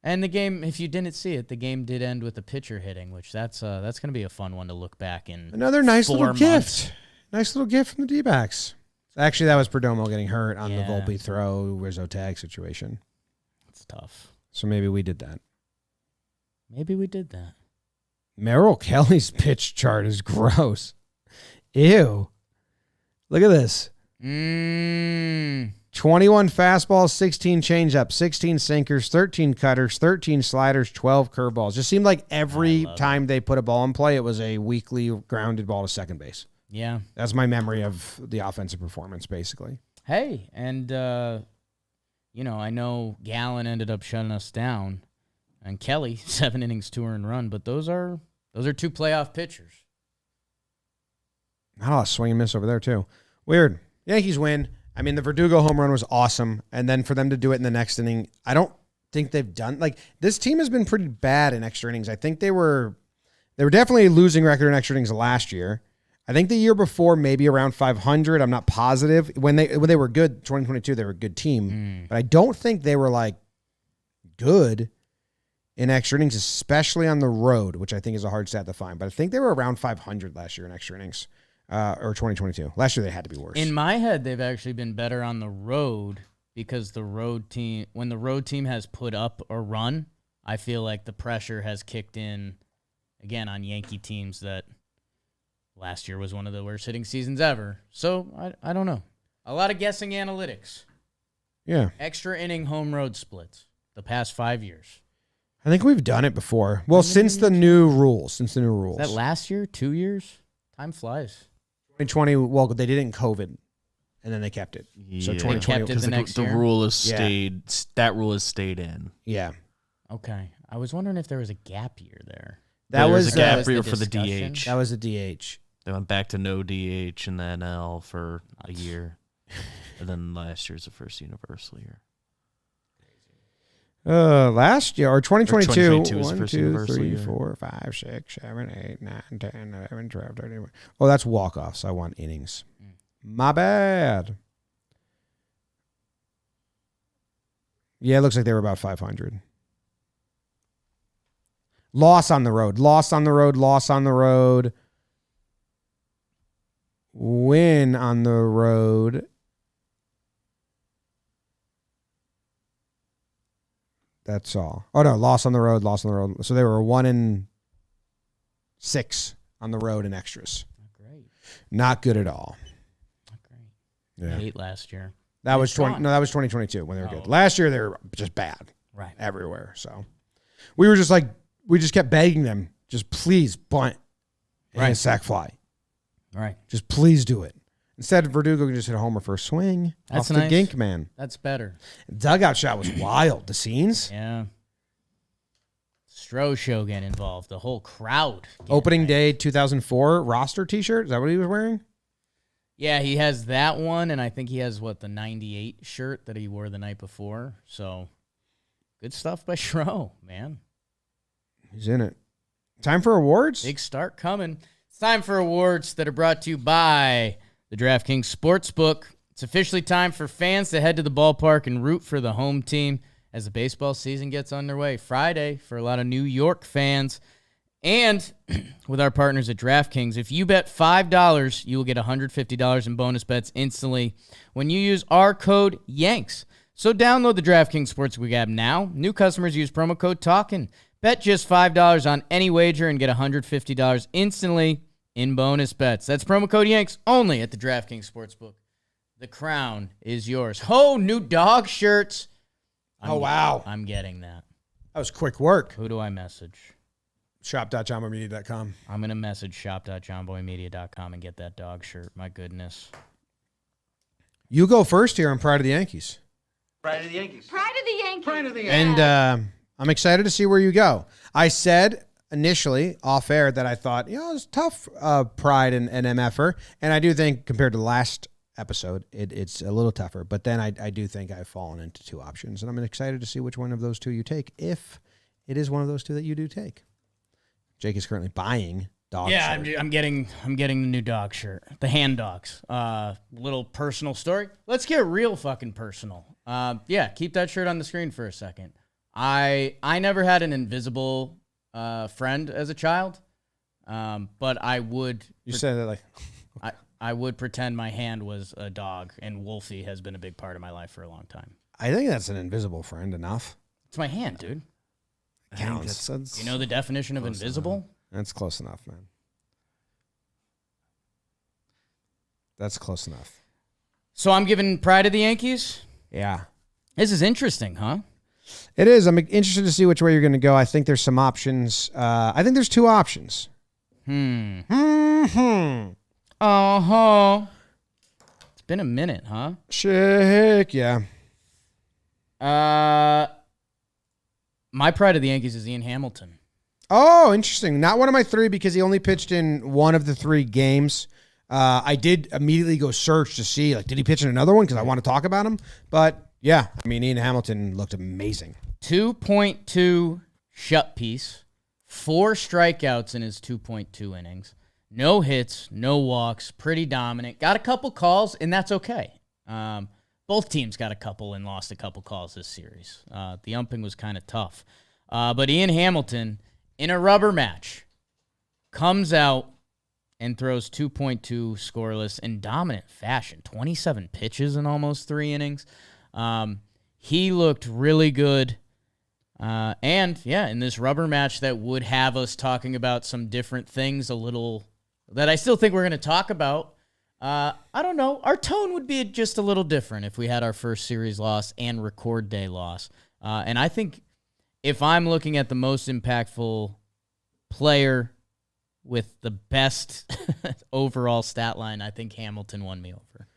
[SPEAKER 3] And the game, if you didn't see it, the game did end with a pitcher hitting, which that's going to be a fun one to look back in.
[SPEAKER 1] Another nice
[SPEAKER 3] 4
[SPEAKER 1] little
[SPEAKER 3] months.
[SPEAKER 1] gift. Nice little gift from the D-backs. Actually, that was Perdomo getting hurt on the Volpe throw, Rizzo tag situation.
[SPEAKER 3] It's tough.
[SPEAKER 1] So maybe we did that. Merrill Kelly's pitch chart is gross. Ew. Look at this. 21 fastballs, 16 changeups, 16 sinkers, 13 cutters, 13 sliders, 12 curveballs. Just seemed like every time they put a ball in play, it was a weakly grounded ball to second base.
[SPEAKER 3] Yeah.
[SPEAKER 1] That's my memory of the offensive performance, basically.
[SPEAKER 3] Hey, and, I know Gallen ended up shutting us down, and Kelly, 7 innings, 2 earned run, but those are 2 playoff pitchers.
[SPEAKER 1] Not a lot of swing and miss over there, too. Weird. Yankees win. I mean, the Verdugo home run was awesome, and then for them to do it in the next inning, I don't think they've done this team has been pretty bad in extra innings. I think they were definitely a losing record in extra innings last year. I think the year before maybe around 500. I'm not positive. When they were good, 2022, they were a good team, but I don't think they were good in extra innings, especially on the road, which I think is a hard stat to find. But I think they were around 500 last year in extra innings. Or 2022. Last year they had to be worse.
[SPEAKER 3] In my head, they've actually been better on the road because when the road team has put up a run, I feel like the pressure has kicked in again on Yankee teams that last year was one of the worst hitting seasons ever. So I don't know. A lot of guessing analytics.
[SPEAKER 1] Yeah.
[SPEAKER 3] Extra inning home road splits the past 5 years.
[SPEAKER 1] I think we've done it before. Well, since the new rules.
[SPEAKER 3] Is that last year? 2 years? Time flies.
[SPEAKER 1] 2020, well, they did it in COVID, and then they kept it. So 2020,
[SPEAKER 3] kept it the next
[SPEAKER 4] the
[SPEAKER 3] year?
[SPEAKER 4] rule has stayed. That rule has stayed in.
[SPEAKER 1] Yeah.
[SPEAKER 3] Okay. I was wondering if there was a gap year there.
[SPEAKER 1] That
[SPEAKER 4] There
[SPEAKER 1] was
[SPEAKER 4] a gap
[SPEAKER 3] the
[SPEAKER 4] year for the
[SPEAKER 3] discussion.
[SPEAKER 4] DH.
[SPEAKER 1] That was the DH.
[SPEAKER 4] They went back to no DH in the NL for a year, and then last year's the first universal year.
[SPEAKER 1] Last year, or 2022,
[SPEAKER 4] 2022 was the
[SPEAKER 1] 1,
[SPEAKER 4] first
[SPEAKER 1] 2,
[SPEAKER 4] universal
[SPEAKER 1] 3,
[SPEAKER 4] year.
[SPEAKER 1] 4, 5, 6, 7, 8, 9, 10, 11, 12, 13. Oh, that's walk-offs. I want innings. My bad. Yeah, it looks like they were about 500. Loss on the road. Win on the road. That's all. Oh, no, loss on the road. So they were 1-6 on the road in extras.
[SPEAKER 3] Not great.
[SPEAKER 1] Not good at all.
[SPEAKER 3] Not great.
[SPEAKER 1] Yeah.
[SPEAKER 3] 8 last year.
[SPEAKER 1] That was
[SPEAKER 3] gone.
[SPEAKER 1] that was 2022 when they were good.
[SPEAKER 3] Oh.
[SPEAKER 1] Last year they were just bad.
[SPEAKER 3] Right.
[SPEAKER 1] Everywhere. So we were just we just kept begging them, just please bunt and a sac fly.
[SPEAKER 3] Right.
[SPEAKER 1] Just please do it. Instead, Verdugo can just hit a homer for a swing.
[SPEAKER 3] That's
[SPEAKER 1] off
[SPEAKER 3] nice.
[SPEAKER 1] the gink, man.
[SPEAKER 3] That's better.
[SPEAKER 1] Dugout shot was wild. The scenes.
[SPEAKER 3] Yeah. Stro show getting involved. The whole crowd.
[SPEAKER 1] Opening day 2004 roster T-shirt. Is that what he was wearing?
[SPEAKER 3] Yeah, he has that one, and I think he has, the 98 shirt that he wore the night before. So, good stuff by Stro, man.
[SPEAKER 1] He's in it. Time for awards?
[SPEAKER 3] Big start coming. It's time for awards that are brought to you by the DraftKings Sportsbook. It's officially time for fans to head to the ballpark and root for the home team as the baseball season gets underway. Friday for a lot of New York fans. And with our partners at DraftKings, if you bet $5, you will get $150 in bonus bets instantly when you use our code YANKS. So download the DraftKings Sportsbook app now. New customers use promo code TALKIN. Bet just $5 on any wager and get $150 instantly in bonus bets. That's promo code YANKS only at the DraftKings Sportsbook. The crown is yours. Oh, new dog shirts.
[SPEAKER 1] Wow.
[SPEAKER 3] I'm getting that.
[SPEAKER 1] That was quick work.
[SPEAKER 3] Who do I message?
[SPEAKER 1] Shop.johnboymedia.com.
[SPEAKER 3] I'm going to message shop.johnboymedia.com and get that dog shirt. My goodness.
[SPEAKER 1] You go first here on Pride of the Yankees.
[SPEAKER 5] Pride of the Yankees.
[SPEAKER 6] Pride of the Yankees.
[SPEAKER 5] Pride of the Yankees.
[SPEAKER 1] And I'm excited to see where you go. I said initially off air that I thought, it's tough, Pride and MFer. And I do think compared to last episode, it's a little tougher. But then I do think I've fallen into 2 options. And I'm excited to see which one of those 2 you take, if it is one of those 2 that you do take. Jake is currently buying dog
[SPEAKER 3] Yeah,
[SPEAKER 1] shirt.
[SPEAKER 3] I'm getting the new dog shirt, the hand dogs. Little personal story. Let's get real fucking personal. Yeah, keep that shirt on the screen for a second. I never had an invisible friend as a child, but I would.
[SPEAKER 1] You said that like.
[SPEAKER 3] I would pretend my hand was a dog, and Wolfie has been a big part of my life for a long time.
[SPEAKER 1] I think that's an invisible friend enough.
[SPEAKER 3] It's my hand, dude.
[SPEAKER 1] Counts.
[SPEAKER 3] You know the definition of invisible?
[SPEAKER 1] That's close enough, man. That's close enough.
[SPEAKER 3] So I'm giving pride to the Yankees?
[SPEAKER 1] Yeah.
[SPEAKER 3] This is interesting, huh?
[SPEAKER 1] It is. I'm interested to see which way you're going to go. I think there's some options. I think there's two options.
[SPEAKER 3] Uh-huh. It's been a minute, huh?
[SPEAKER 1] Shit, yeah.
[SPEAKER 3] My pride of the Yankees is Ian Hamilton.
[SPEAKER 1] Oh, interesting. Not one of my three because he only pitched in one of the 3 games. I did immediately go search to see, like, did he pitch in another one? Because I want to talk about him. But, yeah, I mean, Ian Hamilton looked amazing.
[SPEAKER 3] 2.2 shut piece, 4 strikeouts in his 2.2 innings. No hits, no walks, pretty dominant. Got a couple calls, and that's okay. Both teams got a couple and lost a couple calls this series. The umping was kind of tough. But Ian Hamilton, in a rubber match, comes out and throws 2.2 scoreless in dominant fashion. 27 pitches in almost 3 innings. He looked really good. And, yeah, in this rubber match that would have us talking about some different things a little that I still think we're going to talk about. I don't know. Our tone would be just a little different if we had our first series loss and record day loss. And I think if I'm looking at the most impactful player with the best overall stat line, I think Hamilton won me over.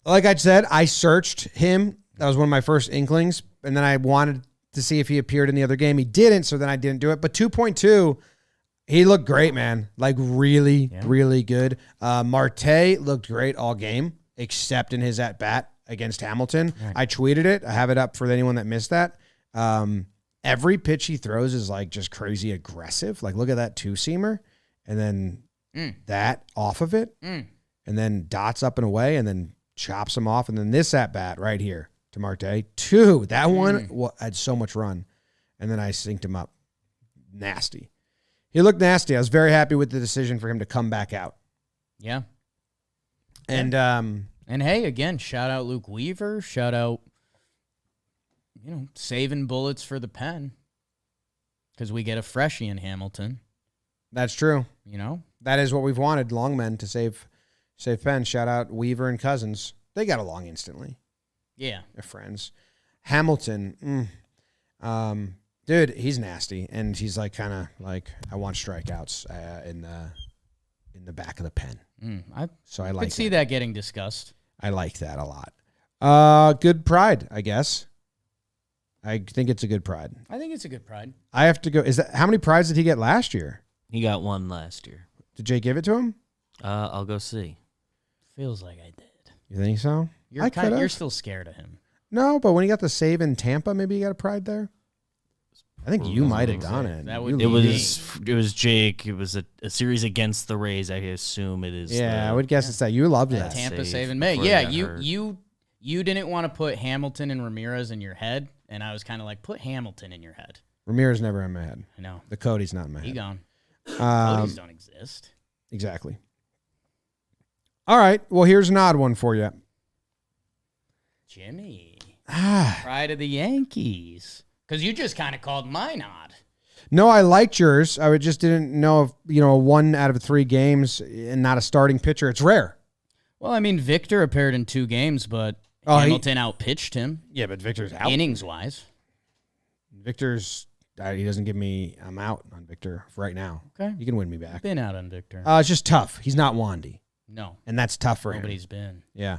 [SPEAKER 1] Like I said, I searched him. That was one of my first inklings. And then I wanted to see if he appeared in the other game. He didn't, so then I didn't do it. But 2.2, he looked great, man. Like really, really good. Marte looked great all game, except in his at-bat against Hamilton. Right. I tweeted it. I have it up for anyone that missed that. Every pitch he throws is like just crazy aggressive. Like, look at that 2-seamer. And then that off of it. And then dots up and away and then chops him off. And then this at-bat right here to Marte. 2. That one had so much run. And then I synced him up. Nasty. He looked nasty. I was very happy with the decision for him to come back out.
[SPEAKER 3] Yeah.
[SPEAKER 1] And
[SPEAKER 3] hey, again, shout out Luke Weaver. Shout out, saving bullets for the pen. Because we get a freshie in Hamilton.
[SPEAKER 1] That's true. That is what we've wanted, long men, to save pen. Shout out Weaver and Cousins. They got along instantly.
[SPEAKER 3] Yeah.
[SPEAKER 1] They're friends. Hamilton, dude, he's nasty, and he's like kind of like I want strikeouts in the back of the pen. I
[SPEAKER 3] could see that getting discussed.
[SPEAKER 1] I like that a lot. Good pride, I guess. I think it's a good pride.
[SPEAKER 3] I think it's a good pride.
[SPEAKER 1] I have to go. How many prides did he get last year?
[SPEAKER 4] He got 1 last year.
[SPEAKER 1] Did Jay give it to him?
[SPEAKER 4] I'll go see.
[SPEAKER 3] Feels like I did.
[SPEAKER 1] You think so?
[SPEAKER 3] You're still scared of him.
[SPEAKER 1] No, but when he got the save in Tampa, maybe he got a pride there. I think you might have done it.
[SPEAKER 4] It was Jake. It was a series against the Rays. I assume it is.
[SPEAKER 1] Yeah, I would guess it's that. You loved that.
[SPEAKER 3] Tampa save in May. Yeah, you didn't want to put Hamilton and Ramirez in your head, and I was kind of like, put Hamilton in your head.
[SPEAKER 1] Ramirez never in my head.
[SPEAKER 3] I know.
[SPEAKER 1] The Cody's not in my head.
[SPEAKER 3] He gone. Cody's don't exist.
[SPEAKER 1] Exactly. All right. Well, here's an odd one for you.
[SPEAKER 3] Jimmy. Pride of the Yankees. Because you just kind of called mine odd.
[SPEAKER 1] No, I liked yours. I just didn't know if, 1 out of 3 games and not a starting pitcher. It's rare.
[SPEAKER 3] Well, I mean, Victor appeared in 2 games, but Hamilton outpitched him.
[SPEAKER 1] Yeah, but Victor's out.
[SPEAKER 3] Innings-wise.
[SPEAKER 1] Victor's, he doesn't give me, I'm out on Victor for right now.
[SPEAKER 3] Okay.
[SPEAKER 1] You can win me back.
[SPEAKER 3] Been out on Victor.
[SPEAKER 1] It's just tough. He's not Wandy.
[SPEAKER 3] No.
[SPEAKER 1] And that's tough for him.
[SPEAKER 3] Nobody's been.
[SPEAKER 1] Yeah.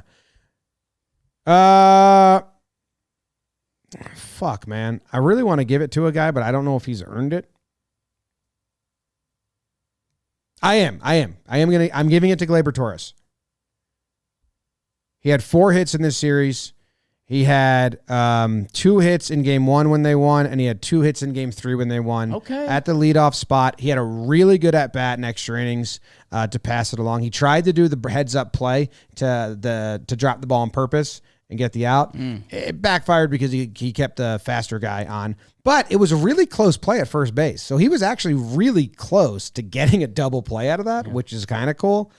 [SPEAKER 1] Fuck, man. I really want to give it to a guy, but I don't know if he's earned it. I'm giving it to Gleyber Torres. He had 4 hits in this series. He had 2 hits in game 1 when they won, and he had 2 hits in game 3 when they won.
[SPEAKER 3] Okay.
[SPEAKER 1] At the leadoff spot, he had a really good at-bat in extra innings to pass it along. He tried to do the heads-up play to drop the ball on purpose and get the out. It backfired because he kept the faster guy on. But it was a really close play at first base. So he was actually really close to getting a double play out of that, which is kind of cool.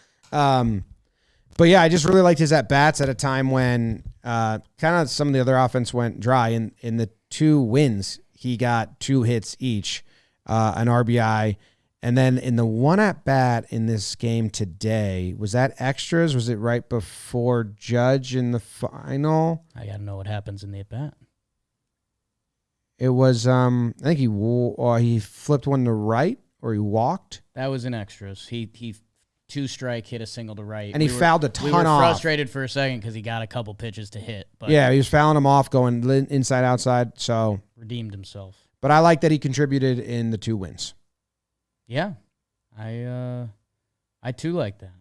[SPEAKER 1] But yeah, I just really liked his at-bats at a time when kind of some of the other offense went dry. In the 2 wins, he got 2 hits each, an RBI. And then in the 1 at-bat in this game today, was that extras? Was it right before Judge in the final?
[SPEAKER 3] I got to know what happens in the at-bat.
[SPEAKER 1] It was, I think he flipped one to right or he walked.
[SPEAKER 3] That was in extras. He 2-strike, hit a single to right.
[SPEAKER 1] And he fouled a ton
[SPEAKER 3] off. We were
[SPEAKER 1] off.
[SPEAKER 3] Frustrated for a second because he got a couple pitches to hit. But
[SPEAKER 1] Yeah, he was fouling them off, going inside, outside. So
[SPEAKER 3] redeemed himself.
[SPEAKER 1] But I like that he contributed in the 2 wins.
[SPEAKER 3] Yeah, I too like that.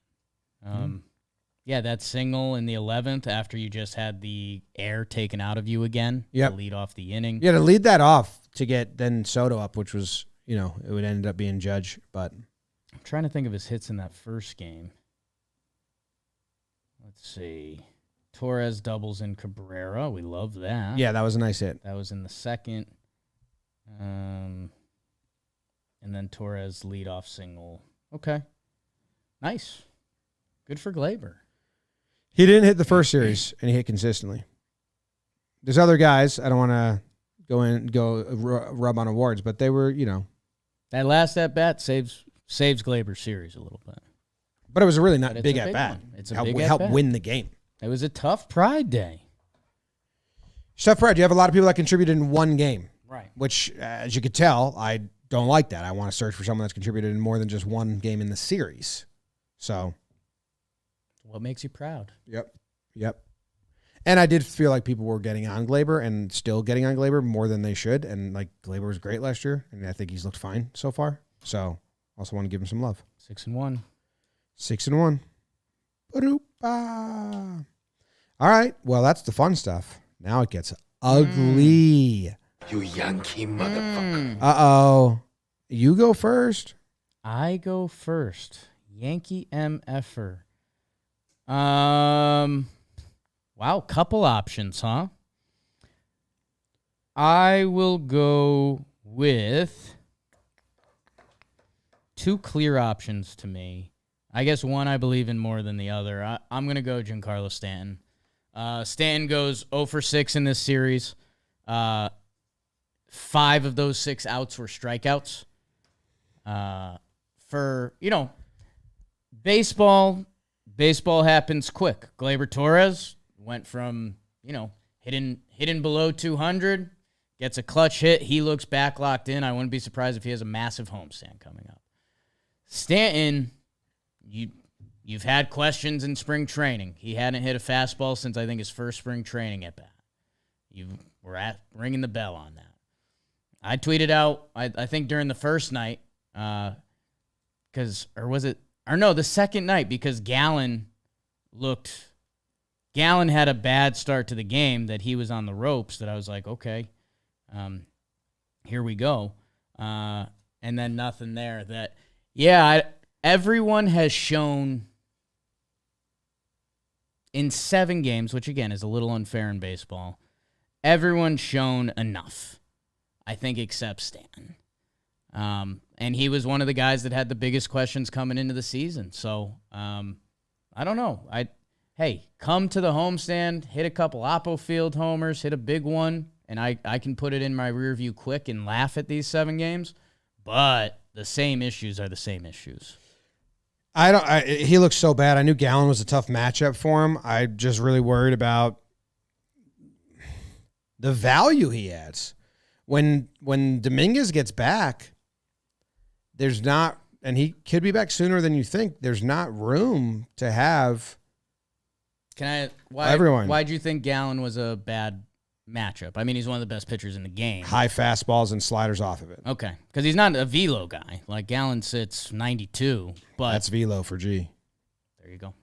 [SPEAKER 3] Yeah, that single in the 11th after you just had the air taken out of you again.
[SPEAKER 1] Yep.
[SPEAKER 3] To lead off the inning.
[SPEAKER 1] Yeah, to lead that off to get then Soto up, which was, it would end up being Judge. But
[SPEAKER 3] I'm trying to think of his hits in that first game. Let's see. Torres doubles in Cabrera. We love that.
[SPEAKER 1] yeah, that was a nice hit.
[SPEAKER 3] That was in the second. And then Torres leadoff single. Okay. Nice. Good for Gleyber.
[SPEAKER 1] He didn't hit the first series, and he hit consistently. There's other guys. I don't want to go rub on awards, but they were,
[SPEAKER 3] That last at-bat saves Gleyber's series a little bit.
[SPEAKER 1] But it was a really
[SPEAKER 3] But it's
[SPEAKER 1] big
[SPEAKER 3] a big
[SPEAKER 1] at-bat.
[SPEAKER 3] one. It's a
[SPEAKER 1] Helped
[SPEAKER 3] big
[SPEAKER 1] help
[SPEAKER 3] at-bat.
[SPEAKER 1] win the game.
[SPEAKER 3] It was a tough Pride Day.
[SPEAKER 1] Chef Fred, you have a lot of people that contributed in one game,
[SPEAKER 3] Right.
[SPEAKER 1] which, as you could tell, I don't like that. I want to search for someone that's contributed in more than just one game in the series. So,
[SPEAKER 3] What makes you proud?
[SPEAKER 1] Yep. And I did feel like people were getting on Gleyber and still getting on Gleyber more than they should. And Gleyber was great last year, and I think he's looked fine so far. So, also want to give him some love.
[SPEAKER 3] 6-1.
[SPEAKER 1] 6-1. Ba-doop-ba. All right. Well, that's the fun stuff. Now it gets ugly.
[SPEAKER 5] You Yankee motherfucker.
[SPEAKER 1] Uh-oh. You go first.
[SPEAKER 3] I go first. Yankee MFer. Wow, couple options, huh? I will go with 2 clear options to me. I guess one I believe in more than the other. I'm going to go Giancarlo Stanton. Stanton goes 0 for 6 in this series. 5 of those 6 outs were strikeouts. Baseball happens quick. Gleyber Torres went from, hitting below 200, gets a clutch hit. He looks back locked in. I wouldn't be surprised if he has a massive homestand coming up. Stanton, you've had questions in spring training. He hadn't hit a fastball since I think his first spring training at bat. You were ringing the bell on that. I tweeted out, I think during the first night, the second night, because Gallen had a bad start to the game that he was on the ropes, that I was like, okay, here we go. And then nothing there. Everyone has shown in 7 games, which again is a little unfair in baseball, everyone's shown enough, I think, except Stanton. And he was one of the guys that had the biggest questions coming into the season. So, I don't know. Come to the homestand, hit a couple Oppo Field homers, hit a big one, and I can put it in my rear view quick and laugh at these 7 games. But the same issues are the same issues.
[SPEAKER 1] He looks so bad. I knew Gallen was a tough matchup for him. I'm just really worried about the value he adds. When Dominguez gets back, there's not, and he could be back sooner than you think, there's not room to have everyone.
[SPEAKER 3] Why'd you think Gallen was a bad matchup? I mean, he's one of the best pitchers in the game.
[SPEAKER 1] High fastballs and sliders off of it.
[SPEAKER 3] Okay, because he's not a velo guy. Like, Gallen sits 92, but
[SPEAKER 1] That's velo for G.
[SPEAKER 3] there you go.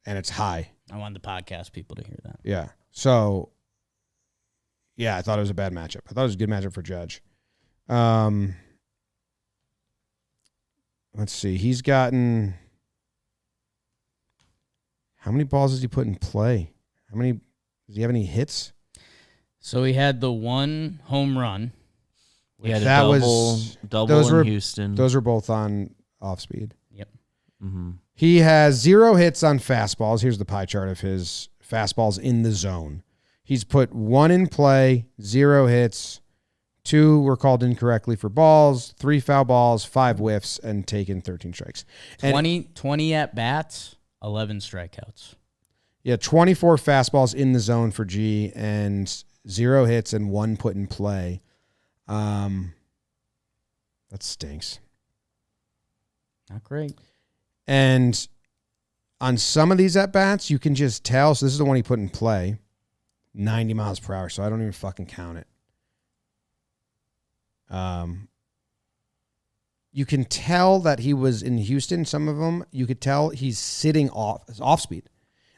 [SPEAKER 1] And it's high.
[SPEAKER 3] I wanted the podcast people to hear that.
[SPEAKER 1] Yeah. So, yeah, I thought it was a bad matchup. I thought it was a good matchup for Judge. Let's see. He's gotten... How many balls does he put in play? Does he have any hits?
[SPEAKER 3] So he had the one home run.
[SPEAKER 4] He had
[SPEAKER 1] That
[SPEAKER 4] a
[SPEAKER 1] was-
[SPEAKER 4] double
[SPEAKER 1] those
[SPEAKER 4] in
[SPEAKER 1] were-
[SPEAKER 4] Houston.
[SPEAKER 1] Those were both on off speed.
[SPEAKER 3] Yep.
[SPEAKER 4] Mm-hmm.
[SPEAKER 1] He has 0 hits on fastballs. Here's the pie chart of his fastballs in the zone. He's put 1 in play, 0 hits, 2 were called incorrectly for balls, 3 foul balls, 5 whiffs, and taken 13 strikes. And
[SPEAKER 3] 20 at bats, 11 strikeouts.
[SPEAKER 1] yeah, 24 fastballs in the zone for G and 0 hits and 1 put in play. That stinks.
[SPEAKER 3] Not great.
[SPEAKER 1] And on some of these at-bats, you can just tell. So this is the one he put in play, 90 miles per hour, so I don't even fucking count it. You can tell that he was in Houston, some of them. You could tell he's sitting off speed.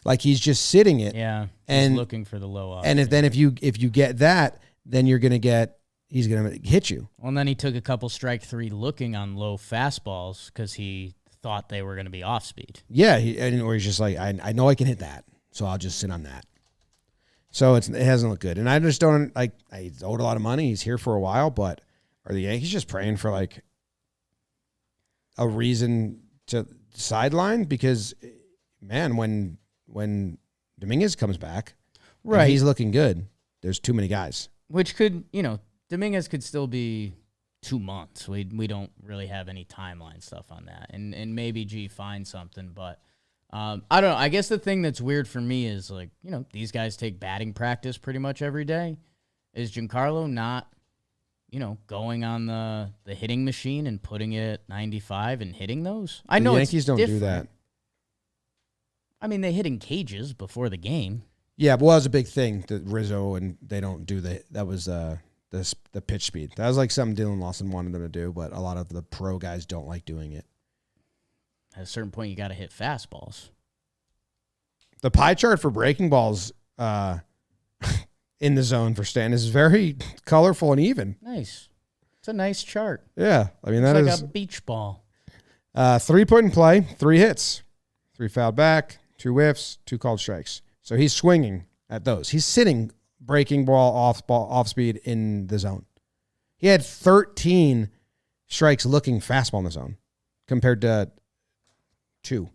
[SPEAKER 1] Like he's just sitting it.
[SPEAKER 3] Yeah.
[SPEAKER 1] And-
[SPEAKER 3] He's looking for the low off.
[SPEAKER 1] And if you get that, then he's going to hit you.
[SPEAKER 3] Well, and then he took a couple strike 3 looking on low fastballs because he thought they were going to be off speed.
[SPEAKER 1] Yeah, or he's just like, I know I can hit that, so I'll just sit on that. So it hasn't looked good. And I just don't, like, he's owed a lot of money. He's here for a while, but are the Yankees just praying for, like, a reason to sideline? Because, man, when Dominguez comes back, and he's looking good, there's too many guys.
[SPEAKER 3] Which could, Dominguez could still be 2 months. We don't really have any timeline stuff on that. And maybe G finds something, but I don't know. I guess the thing that's weird for me is, like, these guys take batting practice pretty much every day. Is Giancarlo not, going on the hitting machine and putting it at 95 and hitting those? I know
[SPEAKER 1] the
[SPEAKER 3] it's
[SPEAKER 1] Yankees don't
[SPEAKER 3] different.
[SPEAKER 1] do that.
[SPEAKER 3] I mean, they hit in cages before the game.
[SPEAKER 1] Yeah, but that was a big thing that Rizzo and they don't do that was the pitch speed. That was like something Dylan Lawson wanted them to do, but a lot of the pro guys don't like doing it.
[SPEAKER 3] At a certain point, you got to hit fastballs.
[SPEAKER 1] The pie chart for breaking balls in the zone for Stan is very colorful and even.
[SPEAKER 3] Nice. It's a nice chart.
[SPEAKER 1] Yeah, I mean,
[SPEAKER 3] It's
[SPEAKER 1] that
[SPEAKER 3] like
[SPEAKER 1] is
[SPEAKER 3] a beach ball.
[SPEAKER 1] 3 put in play, 3 hits, 3 fouled back, 2 whiffs, 2 called strikes. So he's swinging at those. He's sitting breaking ball off speed in the zone. He had 13 strikes looking fastball in the zone compared to 2.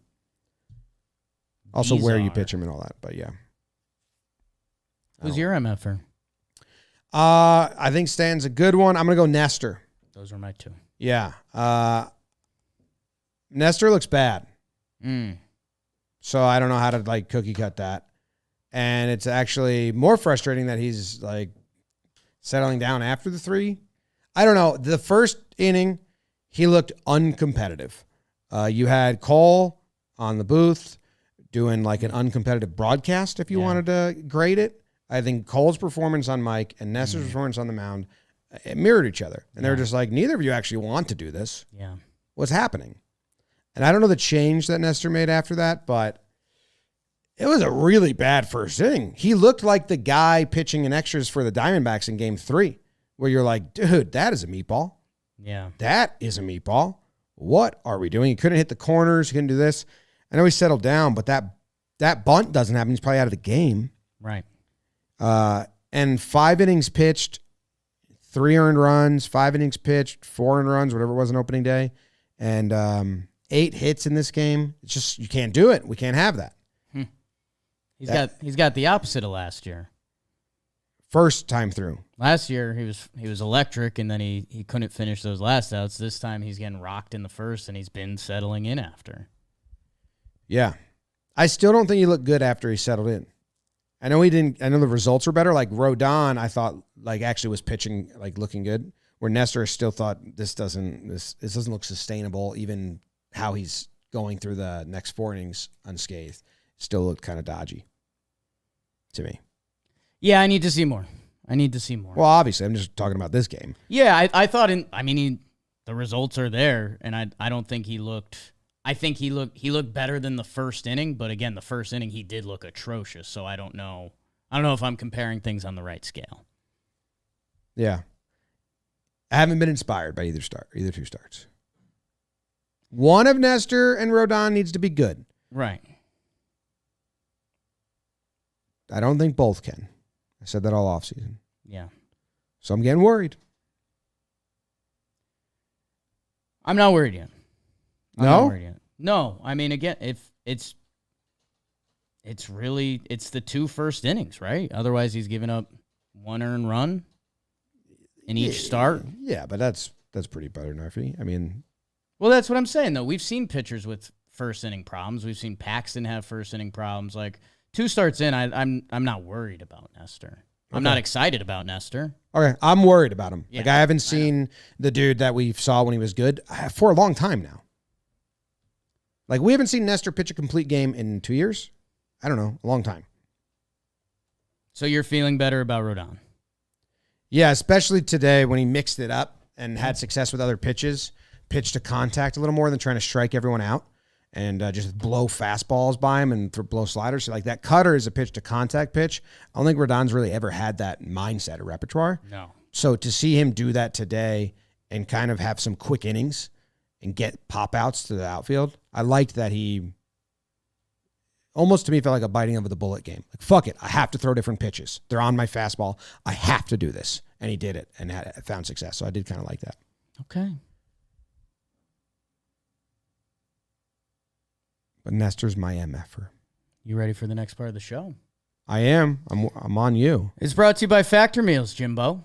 [SPEAKER 1] Also where you pitch him and all that, but yeah.
[SPEAKER 3] Who's your MFer?
[SPEAKER 1] I think Stan's a good one. I'm going to go Nestor.
[SPEAKER 3] Those are my 2.
[SPEAKER 1] Yeah. Nestor looks bad. So I don't know how to, like, cookie cut that. And it's actually more frustrating that he's, like, settling down after the 3. I don't know. The first inning, he looked uncompetitive. You had Cole on the booth doing, like, an uncompetitive broadcast, if you wanted to grade it. I think Cole's performance on mic and Nestor's performance on the mound, it mirrored each other. And they were just like, neither of you actually want to do this.
[SPEAKER 3] Yeah.
[SPEAKER 1] What's happening? And I don't know the change that Nestor made after that, but it was a really bad first inning. He looked like the guy pitching in extras for the Diamondbacks in Game 3, where you're like, dude, that is a meatball.
[SPEAKER 3] Yeah.
[SPEAKER 1] That is a meatball. What are we doing? He couldn't hit the corners. He couldn't do this. I know he settled down, but that bunt doesn't happen. He's probably out of the game.
[SPEAKER 3] Right.
[SPEAKER 1] And 5 innings pitched, 3 earned runs, 5 innings pitched, 4 earned runs, whatever it was on opening day, and 8 hits in this game. It's just, you can't do it. We can't have that.
[SPEAKER 3] He's got the opposite of last year.
[SPEAKER 1] First time through.
[SPEAKER 3] Last year he was electric, and then he couldn't finish those last outs. This time he's getting rocked in the first, and he's been settling in after.
[SPEAKER 1] Yeah. I still don't think he looked good after he settled in. I know the results were better. Like Rodon, I thought, like, actually was pitching, like, looking good. Where Nestor still thought this doesn't look sustainable, even how he's going through the next 4 innings unscathed. Still looked kind of dodgy to me.
[SPEAKER 3] Yeah, I need to see more.
[SPEAKER 1] Well, obviously, I'm just talking about this game.
[SPEAKER 3] Yeah, I thought the results are there, and I don't think he looked. I think he looked better than the first inning, but again, the first inning he did look atrocious. So I don't know I don't know if I'm comparing things on the right scale.
[SPEAKER 1] Yeah. I haven't been inspired by either two starts. One of Nestor and Rodon needs to be good.
[SPEAKER 3] Right.
[SPEAKER 1] I don't think both can. I said that all offseason.
[SPEAKER 3] Yeah.
[SPEAKER 1] So I'm getting worried.
[SPEAKER 3] I'm not worried yet. I'm
[SPEAKER 1] No?
[SPEAKER 3] not worried yet. No. I mean, again, if it's the 2 first innings, right? Otherwise, he's giving up 1 earned run in each start.
[SPEAKER 1] Yeah, but that's pretty butternarfy. I mean,
[SPEAKER 3] well, that's what I'm saying, though. We've seen pitchers with first inning problems. We've seen Paxton have first inning problems. Like 2 starts in, I'm not worried about Nestor. I'm not excited about Nestor.
[SPEAKER 1] okay, I'm worried about him.
[SPEAKER 3] Yeah,
[SPEAKER 1] like I haven't seen the dude that we saw when he was good for a long time now. Like we haven't seen Nestor pitch a complete game in 2 years. I don't know, a long time.
[SPEAKER 3] So you're feeling better about Rodon?
[SPEAKER 1] Yeah, especially today when he mixed it up and had success with other pitches, pitched to contact a little more than trying to strike everyone out and just blow fastballs by him and blow sliders. So like that cutter is a pitch to contact pitch. I don't think Rodon's really ever had that mindset or repertoire.
[SPEAKER 3] No.
[SPEAKER 1] So to see him do that today and kind of have some quick innings and get pop outs to the outfield, I liked that he almost to me felt like a biting of the bullet game. Like, fuck it. I have to throw different pitches. They're on my fastball. I have to do this. And he did it and found success. So I did kind of like that.
[SPEAKER 3] Okay.
[SPEAKER 1] But Nestor's my MFer.
[SPEAKER 3] You ready for the next part of the show?
[SPEAKER 1] I am. I'm on you.
[SPEAKER 3] It's brought to you by Factor Meals, Jimbo.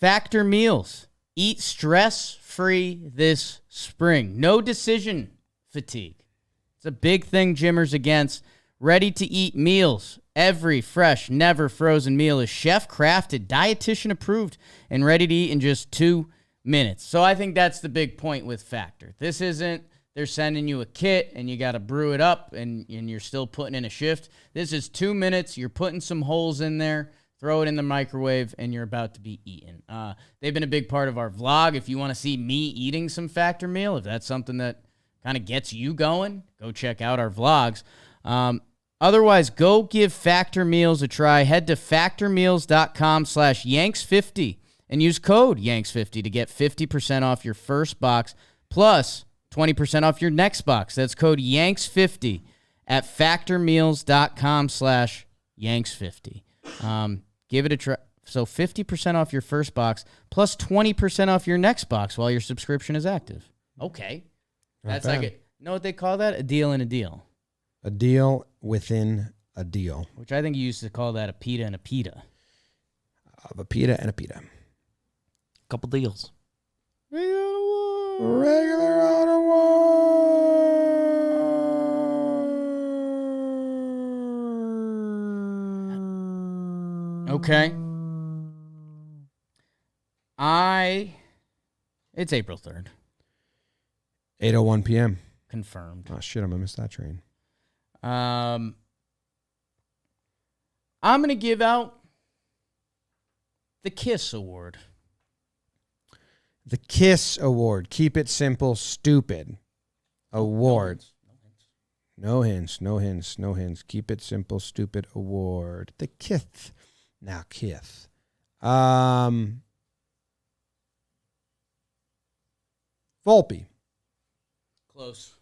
[SPEAKER 3] Factor Meals. Eat stress-free this spring. No decision fatigue. It's a big thing Jimmers against. Ready-to-eat meals. Every fresh, never frozen meal is chef-crafted, dietitian-approved, and ready to eat in just 2 minutes. So I think that's the big point with Factor. This isn't they're sending you a kit and you got to brew it up and you're still putting in a shift. This is 2 minutes. You're putting some holes in there, throw it in the microwave, and you're about to be eaten. They've been a big part of our vlog. If you want to see me eating some Factor meal, if that's something that kind of gets you going, go check out our vlogs. Otherwise, go give Factor Meals a try. Head to factormeals.com/Yanks50 and use code Yanks50 to get 50% off your first box plus 20% off your next box. That's code Yanks50 at factormeals.com/Yanks50. Give it a try. So 50% off your first box plus 20% off your next box while your subscription is active. Okay. That's like you know what they call that? A deal in a deal.
[SPEAKER 1] A deal within a deal.
[SPEAKER 3] Which I think you used to call that a pita and a pita.
[SPEAKER 1] Of a pita and a pita.
[SPEAKER 4] Couple deals.
[SPEAKER 1] Regular on a war.
[SPEAKER 3] Okay. It's April 3rd.
[SPEAKER 1] 8:01 p.m.
[SPEAKER 3] Confirmed.
[SPEAKER 1] Oh, shit, I'm going to miss that train.
[SPEAKER 3] I'm going to give out the KISS Award.
[SPEAKER 1] The KISS Award. Keep it simple, stupid. Award. No hints, no hints, no hints. Keep it simple, stupid award. The KISS. Now, KISS. Volpe.
[SPEAKER 3] Close.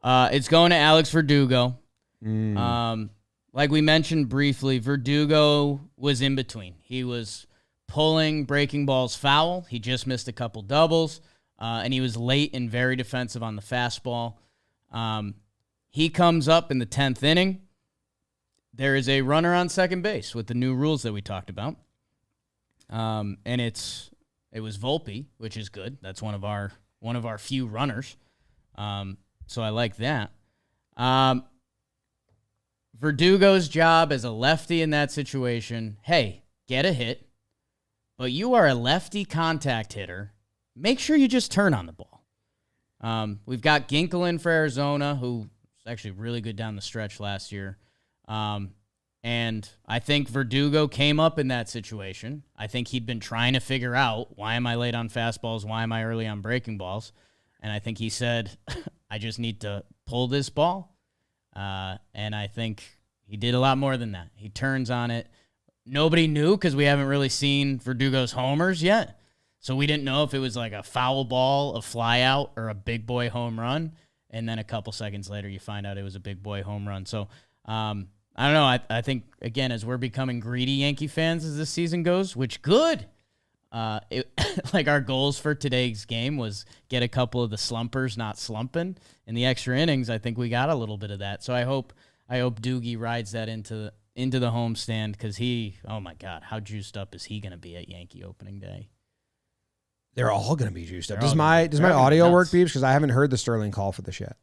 [SPEAKER 3] It's going to Alex Verdugo. Like we mentioned briefly, Verdugo was in between. He was pulling breaking balls foul. He just missed a couple doubles, and he was late and very defensive on the fastball. He comes up in the 10th inning. There is a runner on second base with the new rules that we talked about, and it was Volpe, which is good. That's one of our few runners. So I like that. Verdugo's job as a lefty in that situation, hey, get a hit, but you are a lefty contact hitter. Make sure you just turn on the ball. We've got Ginkel in for Arizona, who was actually really good down the stretch last year. And I think Verdugo came up in that situation. I think he'd been trying to figure out, why am I late on fastballs? Why am I early on breaking balls? And I think he said, I just need to pull this ball. And I think He did a lot more than that. He turns on it. Nobody knew because we haven't really seen Verdugo's homers yet. So we didn't know if it was like a foul ball, a fly out, or a big boy home run. And then a couple seconds later, you find out it was a big boy home run. So I don't know. I think, again, as we're becoming greedy Yankee fans as this season goes, which good. Like our goals for today's game was get a couple of the slumpers not slumping. In the extra innings, I think we got a little bit of that. So I hope Doogie rides that into the homestand because oh my God, how juiced up is he going to be at Yankee opening day?
[SPEAKER 1] They're all going to be juiced up.
[SPEAKER 3] They're
[SPEAKER 1] Does
[SPEAKER 3] all
[SPEAKER 1] my
[SPEAKER 3] gonna be
[SPEAKER 1] audio
[SPEAKER 3] nuts.
[SPEAKER 1] work, Beebs? Because I haven't heard the Sterling call for this yet.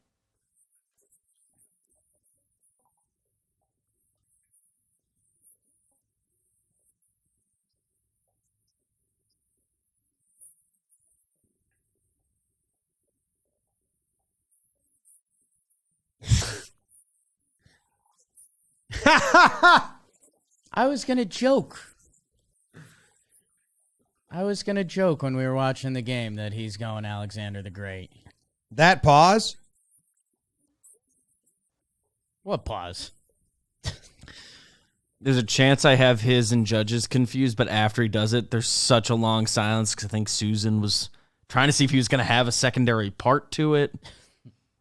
[SPEAKER 3] I was going to joke. When we were watching the game that he's going Alexander the Great.
[SPEAKER 1] That pause?
[SPEAKER 3] What pause?
[SPEAKER 4] There's a chance I have his and Judge's confused, but after he does it, there's such a long silence because I think Susan was trying to see if he was going to have a secondary part to it.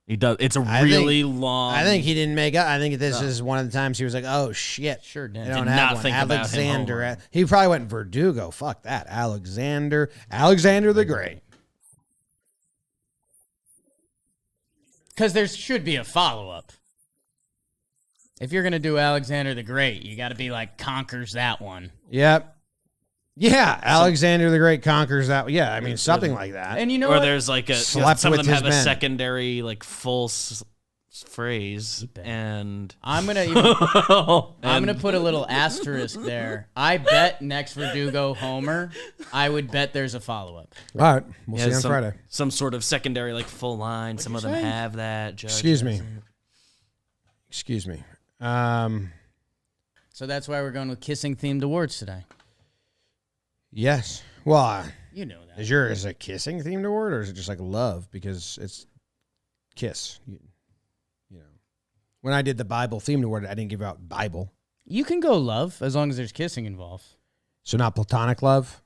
[SPEAKER 4] He does. It's a really long.
[SPEAKER 1] I think he didn't make up. I think this is one of the times he was like, "Oh shit,
[SPEAKER 3] Sure did.
[SPEAKER 1] I don't
[SPEAKER 4] Did
[SPEAKER 1] have
[SPEAKER 4] not
[SPEAKER 1] one."
[SPEAKER 4] think about him
[SPEAKER 1] Alexander.
[SPEAKER 4] homer.
[SPEAKER 1] He probably went Verdugo. Fuck that, Alexander the Great.
[SPEAKER 3] Because there should be a follow-up. If you're going to do Alexander the Great, you got to be like, conquers that one.
[SPEAKER 1] Yep. Yeah, Alexander the Great conquers that. Yeah, I mean something like that.
[SPEAKER 3] And you know
[SPEAKER 4] Or
[SPEAKER 3] what?
[SPEAKER 4] there's like
[SPEAKER 1] Slept
[SPEAKER 4] some of
[SPEAKER 1] with
[SPEAKER 4] them
[SPEAKER 1] his
[SPEAKER 4] have a
[SPEAKER 1] men.
[SPEAKER 4] secondary like full phrase, and
[SPEAKER 3] I'm gonna put a little asterisk there. I bet next Verdugo homer, I would bet there's a follow-up.
[SPEAKER 1] All right, we'll see you on
[SPEAKER 4] some,
[SPEAKER 1] Friday.
[SPEAKER 4] some sort of secondary like full line. Some of them
[SPEAKER 3] say?
[SPEAKER 4] have that. Judge
[SPEAKER 1] Excuse me.
[SPEAKER 4] doesn't.
[SPEAKER 1] Excuse me.
[SPEAKER 3] So that's why we're going with kissing-themed awards today.
[SPEAKER 1] Yes. Well,
[SPEAKER 3] You know that.
[SPEAKER 1] is yours a kissing themed award or is it just like love because it's kiss? You know, when I did the Bible themed award, I didn't give out Bible,
[SPEAKER 3] You can go love as long as there's kissing involved.
[SPEAKER 1] so not platonic love.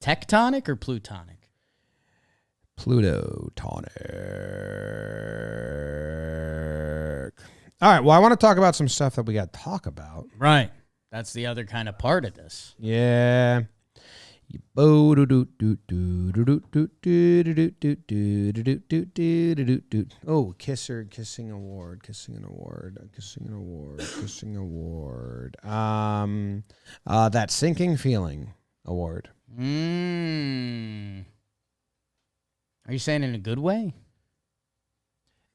[SPEAKER 3] Tectonic or plutonic?
[SPEAKER 1] Plutonic. All right. Well, I want to talk about some stuff that we got to talk about.
[SPEAKER 3] Right. That's the other kind of part of this.
[SPEAKER 1] Yeah. Oh, kissing award. That sinking feeling award.
[SPEAKER 3] Are you saying in a good way?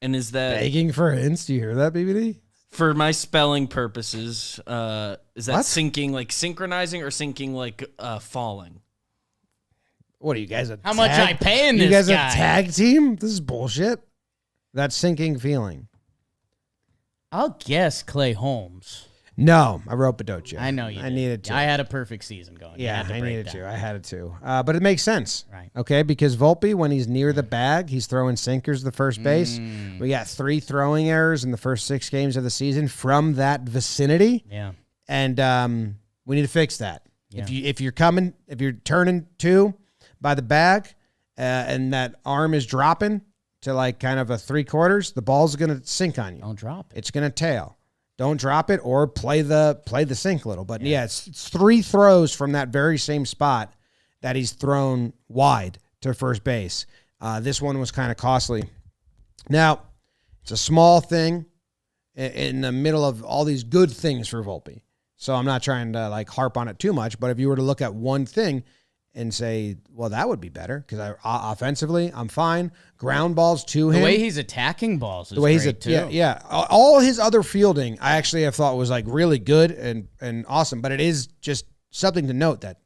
[SPEAKER 4] And is that
[SPEAKER 1] Begging for hints. Do you hear that, BBD?
[SPEAKER 4] for my spelling purposes? Is that
[SPEAKER 1] What?
[SPEAKER 4] sinking like synchronizing or sinking like falling?
[SPEAKER 1] What are you guys?
[SPEAKER 3] How much I paying
[SPEAKER 1] You
[SPEAKER 3] this
[SPEAKER 1] guys
[SPEAKER 3] guy?
[SPEAKER 1] a tag team? This is bullshit. That sinking feeling.
[SPEAKER 3] I'll guess Clay Holmes.
[SPEAKER 1] No, I wrote Bedocha.
[SPEAKER 3] I know you
[SPEAKER 1] I
[SPEAKER 3] did.
[SPEAKER 1] needed to.
[SPEAKER 3] I had a perfect season going. You
[SPEAKER 1] Yeah,
[SPEAKER 3] had to
[SPEAKER 1] I
[SPEAKER 3] break
[SPEAKER 1] needed
[SPEAKER 3] that.
[SPEAKER 1] to. I had it to. But it makes sense.
[SPEAKER 3] Right.
[SPEAKER 1] Okay, because Volpe, when he's near the bag, he's throwing sinkers to the first base. We got 3 throwing errors in the first 6 games of the season from that vicinity.
[SPEAKER 3] Yeah.
[SPEAKER 1] And we need to fix that.
[SPEAKER 3] Yeah.
[SPEAKER 1] If you're turning 2 by the bag and that arm is dropping to like kind of a 3/4, the ball's going to sink on you.
[SPEAKER 3] Don't drop it.
[SPEAKER 1] It's going to tail. Don't drop it or play the sink a little. But yeah, it's 3 throws from that very same spot that he's thrown wide to first base. This one was kind of costly. Now, it's a small thing in the middle of all these good things for Volpe. So I'm not trying to like harp on it too much, but if you were to look at one thing and say, well, that would be better because offensively, I'm fine. Ground balls to him.
[SPEAKER 3] The way he's attacking balls is
[SPEAKER 1] The way he's
[SPEAKER 3] great, too.
[SPEAKER 1] yeah. All his other fielding, I actually have thought was like really good and awesome. But it is just something to note that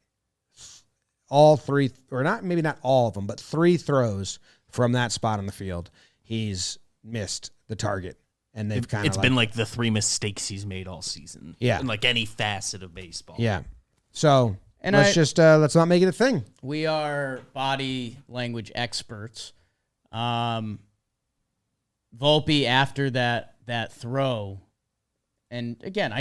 [SPEAKER 1] all 3, or maybe not all of them, but 3 throws from that spot on the field, he's missed the target, and they've kind of
[SPEAKER 4] It's been like the 3 mistakes he's made all season.
[SPEAKER 1] Yeah.
[SPEAKER 4] in like any facet of baseball.
[SPEAKER 1] yeah. So
[SPEAKER 3] And
[SPEAKER 1] let's not make it a thing.
[SPEAKER 3] We are body language experts. Volpe, after that throw, And again,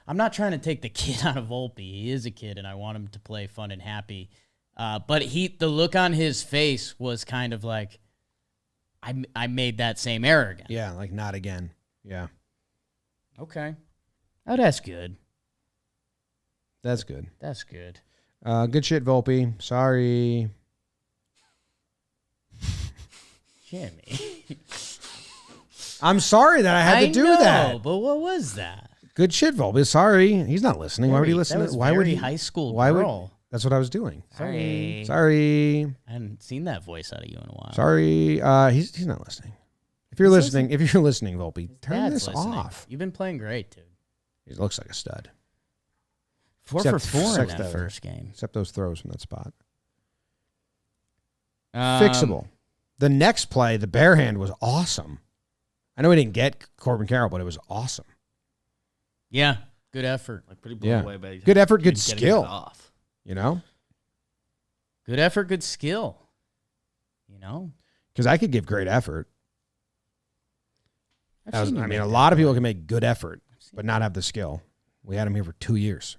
[SPEAKER 3] I'm not trying to take the kid out of Volpe. He is a kid, and I want him to play fun and happy. But the look on his face was kind of like, I made that same error again.
[SPEAKER 1] Yeah, like not again. Yeah.
[SPEAKER 3] Okay. Oh, that's good.
[SPEAKER 1] That's good.
[SPEAKER 3] That's good.
[SPEAKER 1] Good shit, Volpe. Sorry.
[SPEAKER 3] Jimmy.
[SPEAKER 1] I'm sorry that I had to do that.
[SPEAKER 3] But what was that?
[SPEAKER 1] Good shit, Volpe. Sorry. He's not listening. Why would he listen?
[SPEAKER 3] That was
[SPEAKER 1] Why would he?
[SPEAKER 3] high school
[SPEAKER 1] Why
[SPEAKER 3] girl.
[SPEAKER 1] would? That's what I was doing.
[SPEAKER 3] Sorry.
[SPEAKER 1] Sorry.
[SPEAKER 3] I hadn't seen that voice out of you in a while.
[SPEAKER 1] Sorry. He's not listening. If you're listening, Volpe, turn
[SPEAKER 3] Dad's
[SPEAKER 1] this
[SPEAKER 3] listening.
[SPEAKER 1] off.
[SPEAKER 3] You've been playing great, dude.
[SPEAKER 1] He looks like a stud.
[SPEAKER 3] 4 for 4 in that first game.
[SPEAKER 1] Except those throws from that spot.
[SPEAKER 3] Fixable.
[SPEAKER 1] The next play, the bare hand was awesome. I know we didn't get Corbin Carroll, but it was awesome.
[SPEAKER 3] Yeah, good effort.
[SPEAKER 4] Like pretty blown away by
[SPEAKER 1] good effort, good
[SPEAKER 4] getting
[SPEAKER 1] skill.
[SPEAKER 4] it off.
[SPEAKER 1] You know?
[SPEAKER 3] Good effort, good skill. You know?
[SPEAKER 1] Because I could give great effort.
[SPEAKER 3] I've seen you
[SPEAKER 1] I mean,
[SPEAKER 3] make
[SPEAKER 1] a
[SPEAKER 3] that
[SPEAKER 1] lot of people
[SPEAKER 3] play.
[SPEAKER 1] can make good effort, but not have the skill. We had him here for 2 years.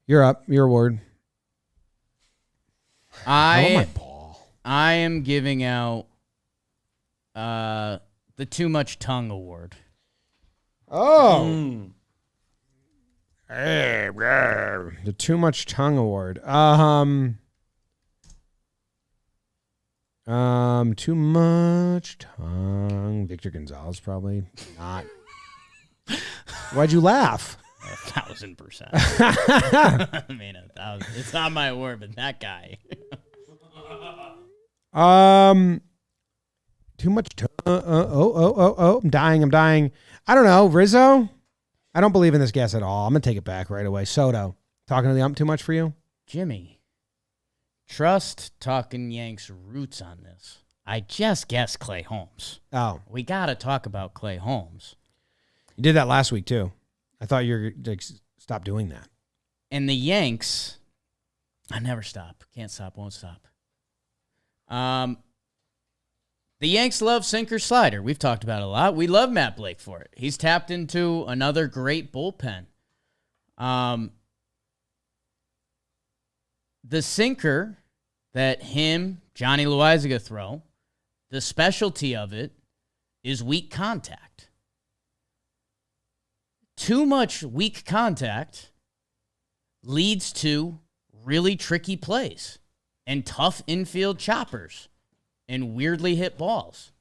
[SPEAKER 1] You're up. Your award.
[SPEAKER 3] I
[SPEAKER 1] ball.
[SPEAKER 3] I am giving out the Too Much Tongue Award.
[SPEAKER 1] Oh. The Too Much Tongue Award. Too much tongue. Victor Gonzalez probably not. Why'd you laugh?
[SPEAKER 3] 1,000%. I mean, 1,000. It's not my award, but that guy.
[SPEAKER 1] Too much tongue. I'm dying. I don't know. Rizzo? I don't believe in this guess at all. I'm going to take it back right away. Soto. Talking to the ump too much for you?
[SPEAKER 3] Jimmy, trust Talkin Yanks roots on this. I just guessed Clay Holmes.
[SPEAKER 1] Oh.
[SPEAKER 3] We got to talk about Clay Holmes.
[SPEAKER 1] You did that last week, too. I thought you were going to stop doing that.
[SPEAKER 3] And the Yanks, I never stop. Can't stop, won't stop. The Yanks love sinker slider. We've talked about it a lot. We love Matt Blake for it. He's tapped into another great bullpen. The sinker that Johnny Loizaga throw, the specialty of it is weak contact. Too much weak contact leads to really tricky plays and tough infield choppers and weirdly hit balls.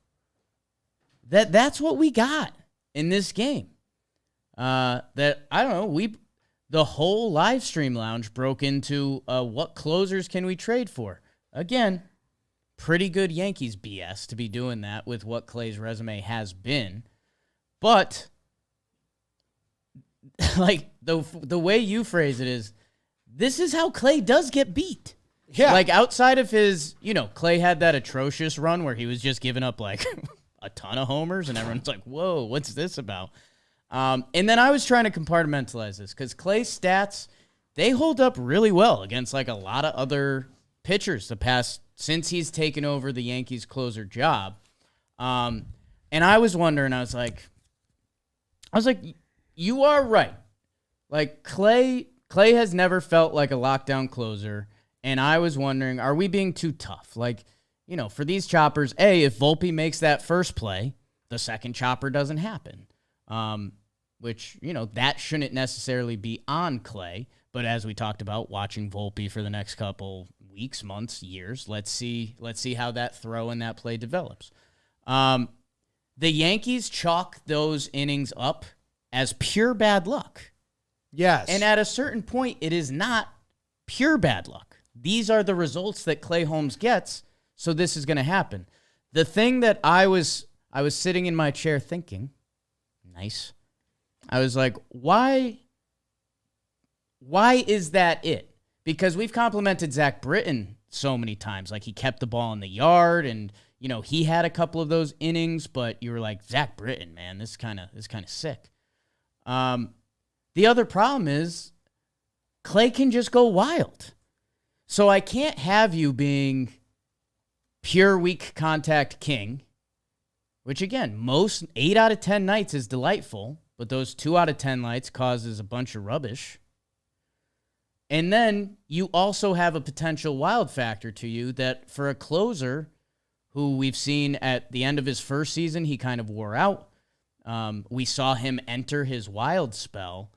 [SPEAKER 3] That's what we got in this game. The whole live stream lounge broke into what closers can we trade for? Again, pretty good Yankees BS to be doing that with what Clay's resume has been. But like the way you phrase it is, this is how Clay does get beat.
[SPEAKER 1] Yeah.
[SPEAKER 3] Like outside of his, Clay had that atrocious run where he was just giving up like a ton of homers and everyone's like, whoa, what's this about? And then I was trying to compartmentalize this because Clay's stats, they hold up really well against like a lot of other pitchers since he's taken over the Yankees closer job. And I was wondering, I was like, you are right. Like Clay has never felt like a lockdown closer. And I was wondering, are we being too tough? Like, for these choppers, if Volpe makes that first play, the second chopper doesn't happen. Which, that shouldn't necessarily be on Clay. But as we talked about, watching Volpe for the next couple weeks, months, years, let's see how that throw and that play develops. The Yankees chalk those innings up as pure bad luck.
[SPEAKER 1] Yes.
[SPEAKER 3] And at a certain point, it is not pure bad luck. These are the results that Clay Holmes gets, so this is going to happen. The thing that I was sitting in my chair thinking, nice. I was like, why is that it? Because we've complimented Zach Britton so many times. Like, he kept the ball in the yard, and, he had a couple of those innings, but you were like, Zach Britton, man, this is kind of sick. The other problem is Clay can just go wild. So I can't have you being pure weak contact king which again, most 8 out of 10 nights is delightful, but those 2 out of 10 nights causes a bunch of rubbish. And then you also have a potential wild factor to you that for a closer who we've seen at the end of his first season, he kind of wore out. We saw him enter his wild spell.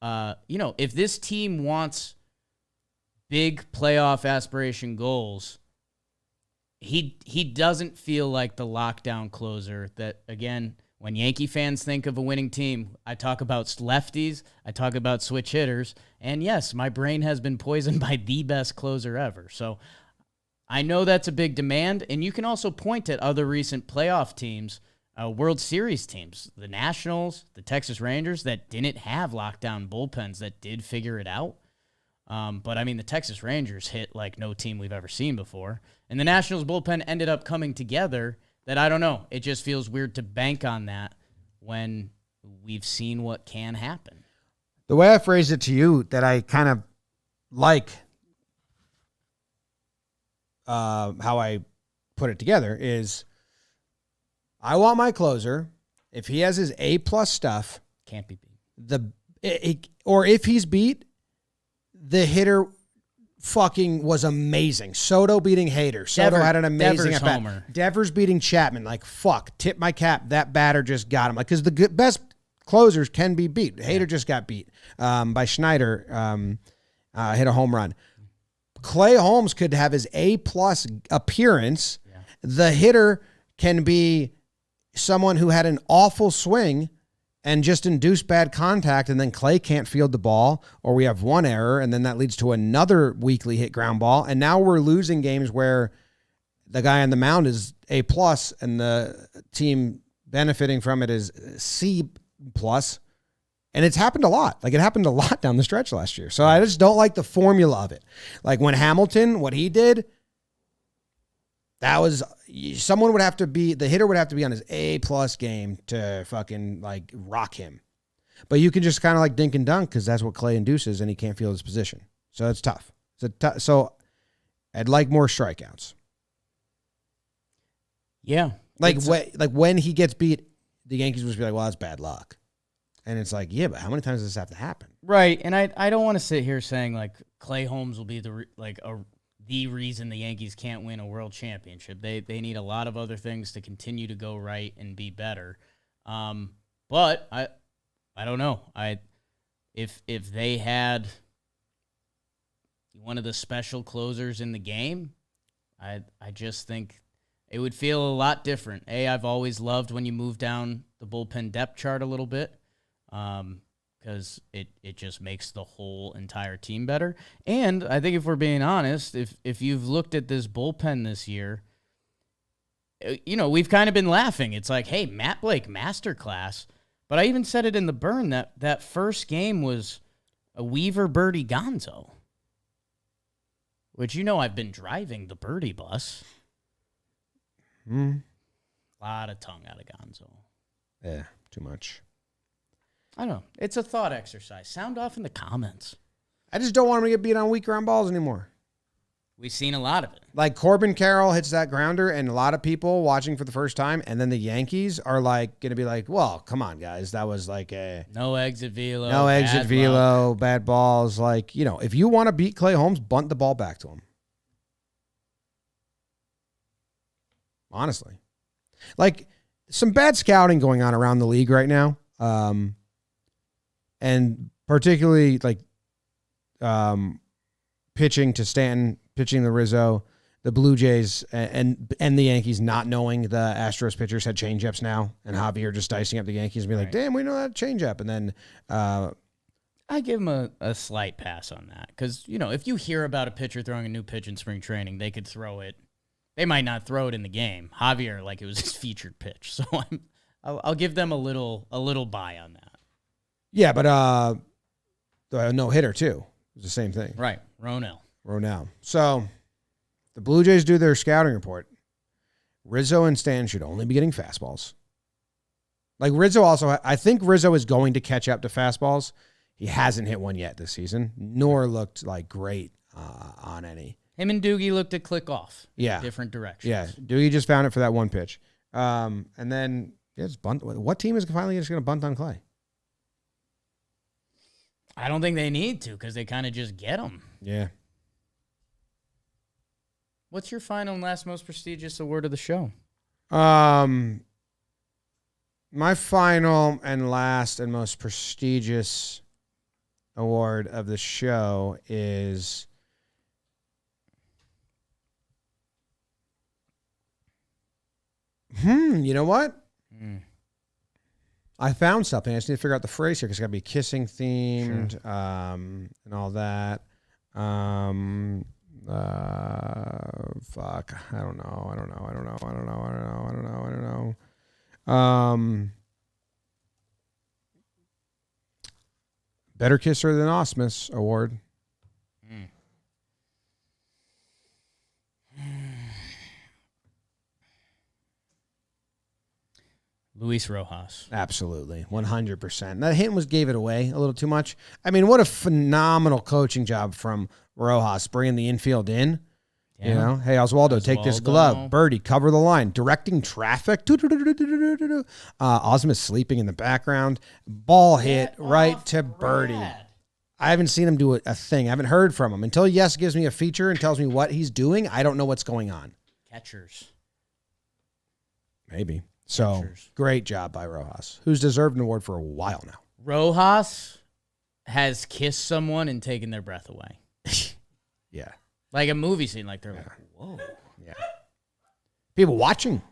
[SPEAKER 3] If this team wants big playoff aspiration goals, he doesn't feel like the lockdown closer that, again, when Yankee fans think of a winning team, I talk about lefties, I talk about switch hitters, and yes, my brain has been poisoned by the best closer ever. So I know that's a big demand, and you can also point at other recent playoff teams, World Series teams, the Nationals, the Texas Rangers, that didn't have lockdown bullpens that did figure it out. But, I mean, the Texas Rangers hit like no team we've ever seen before, and the Nationals bullpen ended up coming together. That I don't know. It just feels weird to bank on that when we've seen what can happen.
[SPEAKER 1] The way I phrased it to you that I kind of like how I put it together is I want my closer, if he has his A+ stuff,
[SPEAKER 3] Can't be beat.
[SPEAKER 1] or if he's beat, the hitter fucking was amazing. Soto beating Hader. Soto had an amazing
[SPEAKER 3] Devers
[SPEAKER 1] at-bat.
[SPEAKER 3] homer.
[SPEAKER 1] Devers beating Chapman. Like, fuck, tip my cap. That batter just got him. Like, because the best closers can be beat. Hader just got beat by Schneider. Hit a home run. Clay Holmes could have his A+ appearance. Yeah. The hitter can be someone who had an awful swing and just induce bad contact, and then Clay can't field the ball, or we have one error, and then that leads to another weakly hit ground ball, and now we're losing games where the guy on the mound is A+, and the team benefiting from it is C+, and it's happened a lot. Like, it happened a lot down the stretch last year, so I just don't like the formula of it. Like, when Hamilton, what he did, that was, someone would have to be, the hitter would have to be on his A+ game to fucking like rock him. But you can just kind of like dink and dunk because that's what Clay induces and he can't feel his position. So it's tough. So I'd like more strikeouts.
[SPEAKER 3] Yeah.
[SPEAKER 1] Like when he gets beat, the Yankees would just be like, well, that's bad luck. And it's like, yeah, but how many times does this have to happen?
[SPEAKER 3] Right. And I don't want to sit here saying like Clay Holmes will be the reason the Yankees can't win a world championship. They need a lot of other things to continue to go right and be better. But I don't know. If they had one of the special closers in the game, I just think it would feel a lot different. I've always loved when you move down the bullpen depth chart a little bit. Because it just makes the whole entire team better. And I think if we're being honest, if you've looked at this bullpen this year, we've kind of been laughing. It's like, hey, Matt Blake, masterclass. But I even said it in the burn that first game was a Weaver Birdie Gonzo, which I've been driving the Birdie bus. A lot of tongue out of Gonzo.
[SPEAKER 1] Yeah, too much.
[SPEAKER 3] I don't know. It's a thought exercise. Sound off in the comments.
[SPEAKER 1] I just don't want him to get beat on weak ground balls anymore.
[SPEAKER 3] We've seen a lot of it.
[SPEAKER 1] Like Corbin Carroll hits that grounder, and a lot of people watching for the first time, and then the Yankees are like going to be like, well, come on, guys. That was like a...
[SPEAKER 3] No exit velo.
[SPEAKER 1] No exit velo, bad balls. Like, if you want to beat Clay Holmes, bunt the ball back to him. Honestly. Like, some bad scouting going on around the league right now. And particularly like pitching to Stanton, pitching to Rizzo, the Blue Jays and the Yankees not knowing the Astros pitchers had changeups now, and Javier just dicing up the Yankees and be like, damn, we know that changeup. And then
[SPEAKER 3] I give him a slight pass on that because, if you hear about a pitcher throwing a new pitch in spring training, they could throw it. They might not throw it in the game. Javier, like it was his featured pitch. So I'll give them a little buy on that.
[SPEAKER 1] Yeah, but no hitter too. It was the same thing.
[SPEAKER 3] Right, Ronell.
[SPEAKER 1] So the Blue Jays do their scouting report. Rizzo and Stan should only be getting fastballs. Like Rizzo also, I think Rizzo is going to catch up to fastballs. He hasn't hit one yet this season, nor looked like great on any.
[SPEAKER 3] Him and Doogie looked to click off.
[SPEAKER 1] Yeah.
[SPEAKER 3] Different directions.
[SPEAKER 1] Yeah, Doogie just found it for that one pitch. And then it's bunt. What team is finally just going to bunt on Clay?
[SPEAKER 3] I don't think they need to because they kind of just get them.
[SPEAKER 1] Yeah.
[SPEAKER 3] What's your final and last most prestigious award of the show?
[SPEAKER 1] My final and last and most prestigious award of the show is you know what? I found something. I just need to figure out the phrase here because it's got to be kissing themed, and all that. Fuck. I don't know. Better kisser than Osmus award.
[SPEAKER 3] Luis Rojas.
[SPEAKER 1] Absolutely. 100%. That hint gave it away a little too much. I mean, what a phenomenal coaching job from Rojas, bringing the infield in. Yeah. You know, hey, Oswaldo, take this glove. Birdie, cover the line. Directing traffic. Osmus sleeping in the background. Ball hit right to Birdie. I haven't seen him do a thing. I haven't heard from him. Until Yes gives me a feature and tells me what he's doing, I don't know what's going on.
[SPEAKER 3] Catchers.
[SPEAKER 1] Maybe. So, great job by Rojas, who's deserved an award for a while now.
[SPEAKER 3] Rojas has kissed someone and taken their breath away.
[SPEAKER 1] Yeah.
[SPEAKER 3] Like a movie scene. Like they're like, whoa.
[SPEAKER 1] Yeah. People watching.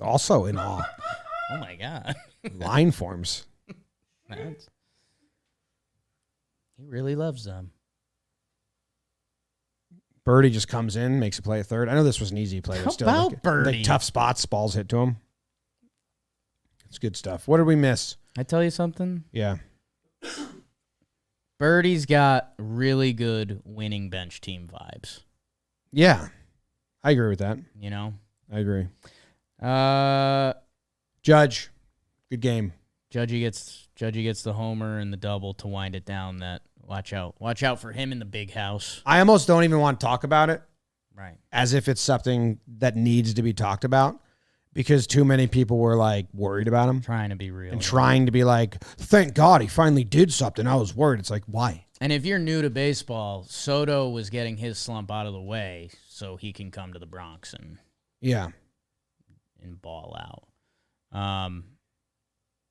[SPEAKER 1] Also in awe.
[SPEAKER 3] Oh, my God.
[SPEAKER 1] Line forms.
[SPEAKER 3] He really loves them.
[SPEAKER 1] Birdie just comes in, makes a play at third. I know this was an easy play.
[SPEAKER 3] How
[SPEAKER 1] still
[SPEAKER 3] about Birdie?
[SPEAKER 1] Like tough spots, balls hit to him. It's good stuff. What did we miss?
[SPEAKER 3] I tell you something?
[SPEAKER 1] Yeah.
[SPEAKER 3] Birdie's got really good winning bench team vibes.
[SPEAKER 1] Yeah. I agree with that.
[SPEAKER 3] You know?
[SPEAKER 1] I agree. Judge. Good game.
[SPEAKER 3] Judgy gets the homer and the double to wind it down. That watch out for him in the big house.
[SPEAKER 1] I almost don't even want to talk about it.
[SPEAKER 3] Right.
[SPEAKER 1] As if it's something that needs to be talked about because too many people were like worried about him.
[SPEAKER 3] Trying to be real.
[SPEAKER 1] And trying to be like, thank God he finally did something. I was worried. It's like, why?
[SPEAKER 3] And if you're new to baseball, Soto was getting his slump out of the way so he can come to the Bronx and ball out.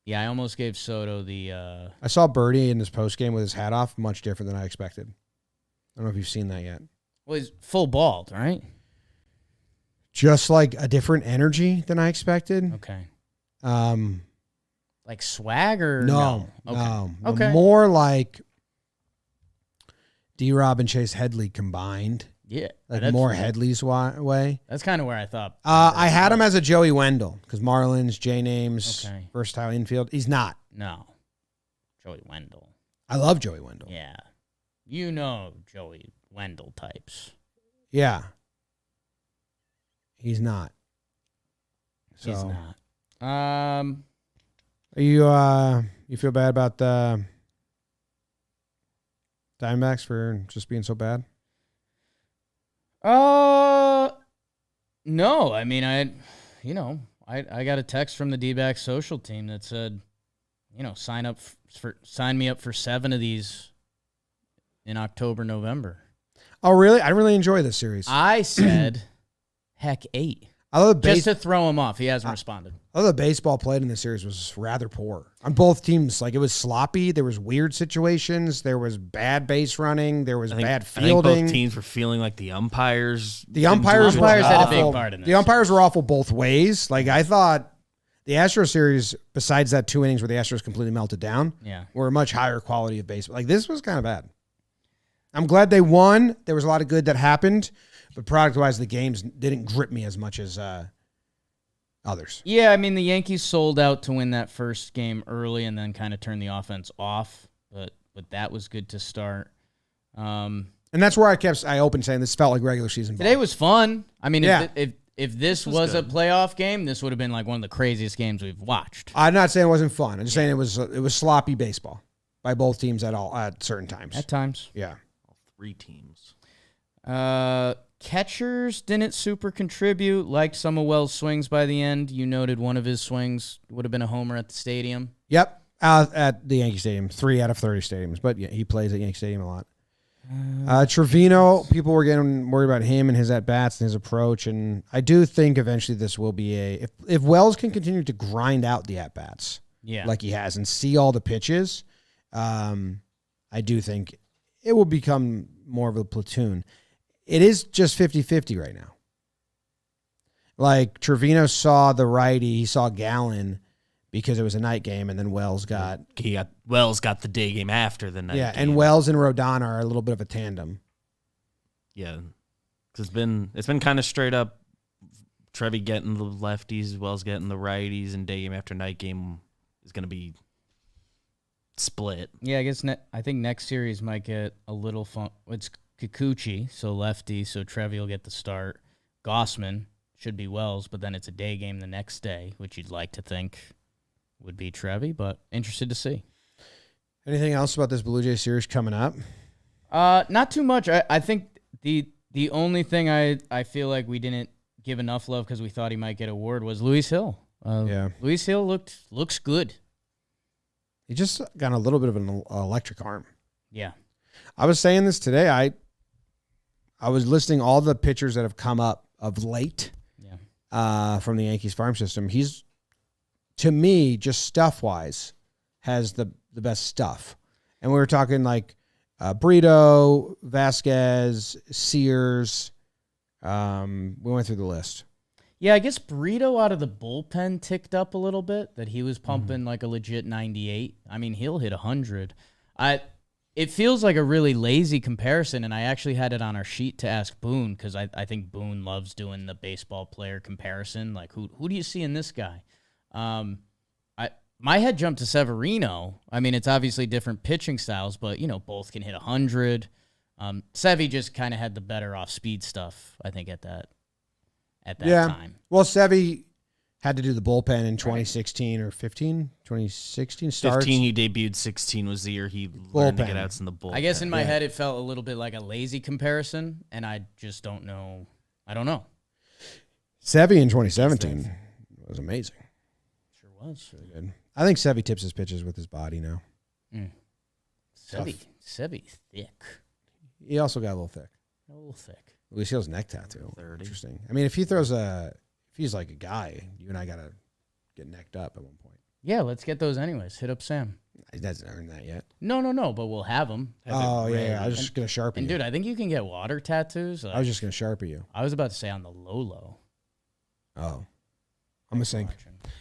[SPEAKER 3] Yeah, I almost gave Soto the...
[SPEAKER 1] I saw Birdie in his postgame with his hat off, much different than I expected. I don't know if you've seen that yet.
[SPEAKER 3] Well, he's full bald, right?
[SPEAKER 1] Just like a different energy than I expected.
[SPEAKER 3] Okay. Like swagger?
[SPEAKER 1] No.
[SPEAKER 3] Okay.
[SPEAKER 1] No.
[SPEAKER 3] Okay.
[SPEAKER 1] More like D-Rob and Chase Headley combined.
[SPEAKER 3] Yeah.
[SPEAKER 1] Like more Headley's way.
[SPEAKER 3] That's kind of where I thought.
[SPEAKER 1] I had him as a Joey Wendell because Marlins, J-Names, versatile infield. He's not.
[SPEAKER 3] No. Joey Wendell.
[SPEAKER 1] I love Joey Wendell.
[SPEAKER 3] Yeah. You know Joey Wendell types.
[SPEAKER 1] Yeah. He's not. So,
[SPEAKER 3] He's not.
[SPEAKER 1] Are you feel bad about the Diamondbacks for just being so bad?
[SPEAKER 3] No. I mean, I got a text from the D-backs social team that said, sign me up for 7 of these in October, November.
[SPEAKER 1] Oh, really? I really enjoy this series.
[SPEAKER 3] I said, heck, 8.
[SPEAKER 1] I love
[SPEAKER 3] just to throw him off. He hasn't responded.
[SPEAKER 1] I love the baseball played in this series was rather poor on both teams. Like it was sloppy. There was weird situations. There was bad base running. There was bad fielding.
[SPEAKER 4] I think both teams were feeling like the umpires.
[SPEAKER 1] The umpires
[SPEAKER 3] had a big part in this.
[SPEAKER 1] The umpires were awful both ways. Like I thought the Astros series, besides that 2 innings where the Astros completely melted down, were a much higher quality of baseball. Like this was kind of bad. I'm glad they won. There was a lot of good that happened, but product-wise, the games didn't grip me as much as others.
[SPEAKER 3] Yeah, I mean, the Yankees sold out to win that first game early and then kind of turned the offense off, but that was good to start.
[SPEAKER 1] And that's where I opened saying this felt like regular season ball.
[SPEAKER 3] Today was fun. I mean, if this was a playoff game, this would have been like one of the craziest games we've watched.
[SPEAKER 1] I'm not saying it wasn't fun. I'm just saying it was sloppy baseball by both teams at certain times.
[SPEAKER 3] At times.
[SPEAKER 1] Yeah.
[SPEAKER 4] All 3 teams.
[SPEAKER 3] Catchers didn't super contribute. Liked some of Wells' swings by the end. You noted one of his swings would have been a homer at the stadium.
[SPEAKER 1] Yep, at the Yankee Stadium, 3 out of 30 stadiums. But yeah, he plays at Yankee Stadium a lot. Trevino, people were getting worried about him and his at-bats and his approach. And I do think eventually this will be if Wells can continue to grind out the at-bats like he has and see all the pitches, I do think it will become more of a platoon. It is just 50-50 right now. Like, Trevino saw the righty, he saw Gallen because it was a night game, and then Wells got...
[SPEAKER 4] Wells got the day game after the night game.
[SPEAKER 1] Yeah, and Wells and Rodon are a little bit of a tandem.
[SPEAKER 4] Yeah. Because it's been kind of straight up Trevi getting the lefties, Wells getting the righties, and day game after night game is going to be split.
[SPEAKER 3] Yeah, I guess I think next series might get a little fun. It's Kikuchi, so lefty, so Trevi will get the start. Gossman should be Wells, but then it's a day game the next day, which you'd like to think would be Trevi, but interested to see.
[SPEAKER 1] Anything else about this Blue Jay series coming up?
[SPEAKER 3] Not too much. I think the only thing I feel like we didn't give enough love because we thought he might get an award was Luis Hill. Luis Hill looks good.
[SPEAKER 1] He just got a little bit of an electric arm.
[SPEAKER 3] Yeah.
[SPEAKER 1] I was saying this today. I was listing all the pitchers that have come up of late from the Yankees farm system. He's, to me, just stuff-wise, has the best stuff. And we were talking like Brito, Vasquez, Sears. We went through the list.
[SPEAKER 3] Yeah, I guess Brito out of the bullpen ticked up a little bit, that he was pumping like a legit 98. I mean, he'll hit 100. It feels like a really lazy comparison, and I actually had it on our sheet to ask Boone because I think Boone loves doing the baseball player comparison. Like, who do you see in this guy? My head jumped to Severino. I mean, it's obviously different pitching styles, but, both can hit 100. Sevy just kind of had the better off-speed stuff, I think, at that time.
[SPEAKER 1] Well, Sevy had to do the bullpen in 2016 or 15, 2016 starts.
[SPEAKER 4] 15 he debuted, 16 was the year he learned to get outs in the bullpen.
[SPEAKER 3] I guess in my head it felt a little bit like a lazy comparison, and I just don't know. I don't know.
[SPEAKER 1] Sevy in 2017 was amazing.
[SPEAKER 3] Sure was.
[SPEAKER 1] Really good. I think Sevy tips his pitches with his body now.
[SPEAKER 3] Sevy thick.
[SPEAKER 1] He also got a little thick.
[SPEAKER 3] A little thick.
[SPEAKER 1] Luis Hill's neck tattoo.
[SPEAKER 4] 30.
[SPEAKER 1] Interesting. I mean, if he's like a guy, you and I got to get necked up at one point.
[SPEAKER 3] Yeah, let's get those anyways. Hit up Sam.
[SPEAKER 1] He doesn't earn that yet.
[SPEAKER 3] No, but we'll have them.
[SPEAKER 1] Yeah. I was just going to Sharpie you.
[SPEAKER 3] Dude, I think you can get water tattoos.
[SPEAKER 1] I was just going to Sharpie you.
[SPEAKER 3] I was about to say on the low.
[SPEAKER 1] Oh. I'm going to sing.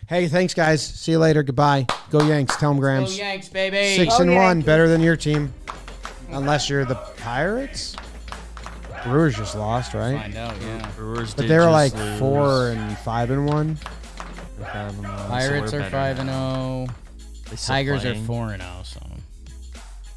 [SPEAKER 1] Hey, thanks, guys. See you later. Goodbye. Go Yanks. Tell them Grams.
[SPEAKER 3] Go Yanks, baby.
[SPEAKER 1] 6-1. Better than your team. Unless you're the Pirates. Brewers just lost, right?
[SPEAKER 3] I know, yeah.
[SPEAKER 4] Brewers
[SPEAKER 1] But
[SPEAKER 4] did
[SPEAKER 1] they were
[SPEAKER 4] just
[SPEAKER 1] like
[SPEAKER 4] lose.
[SPEAKER 1] 4-5-1.
[SPEAKER 3] Pirates are 5-0.
[SPEAKER 4] They still
[SPEAKER 3] Tigers are
[SPEAKER 4] playing.
[SPEAKER 3] 4-0. So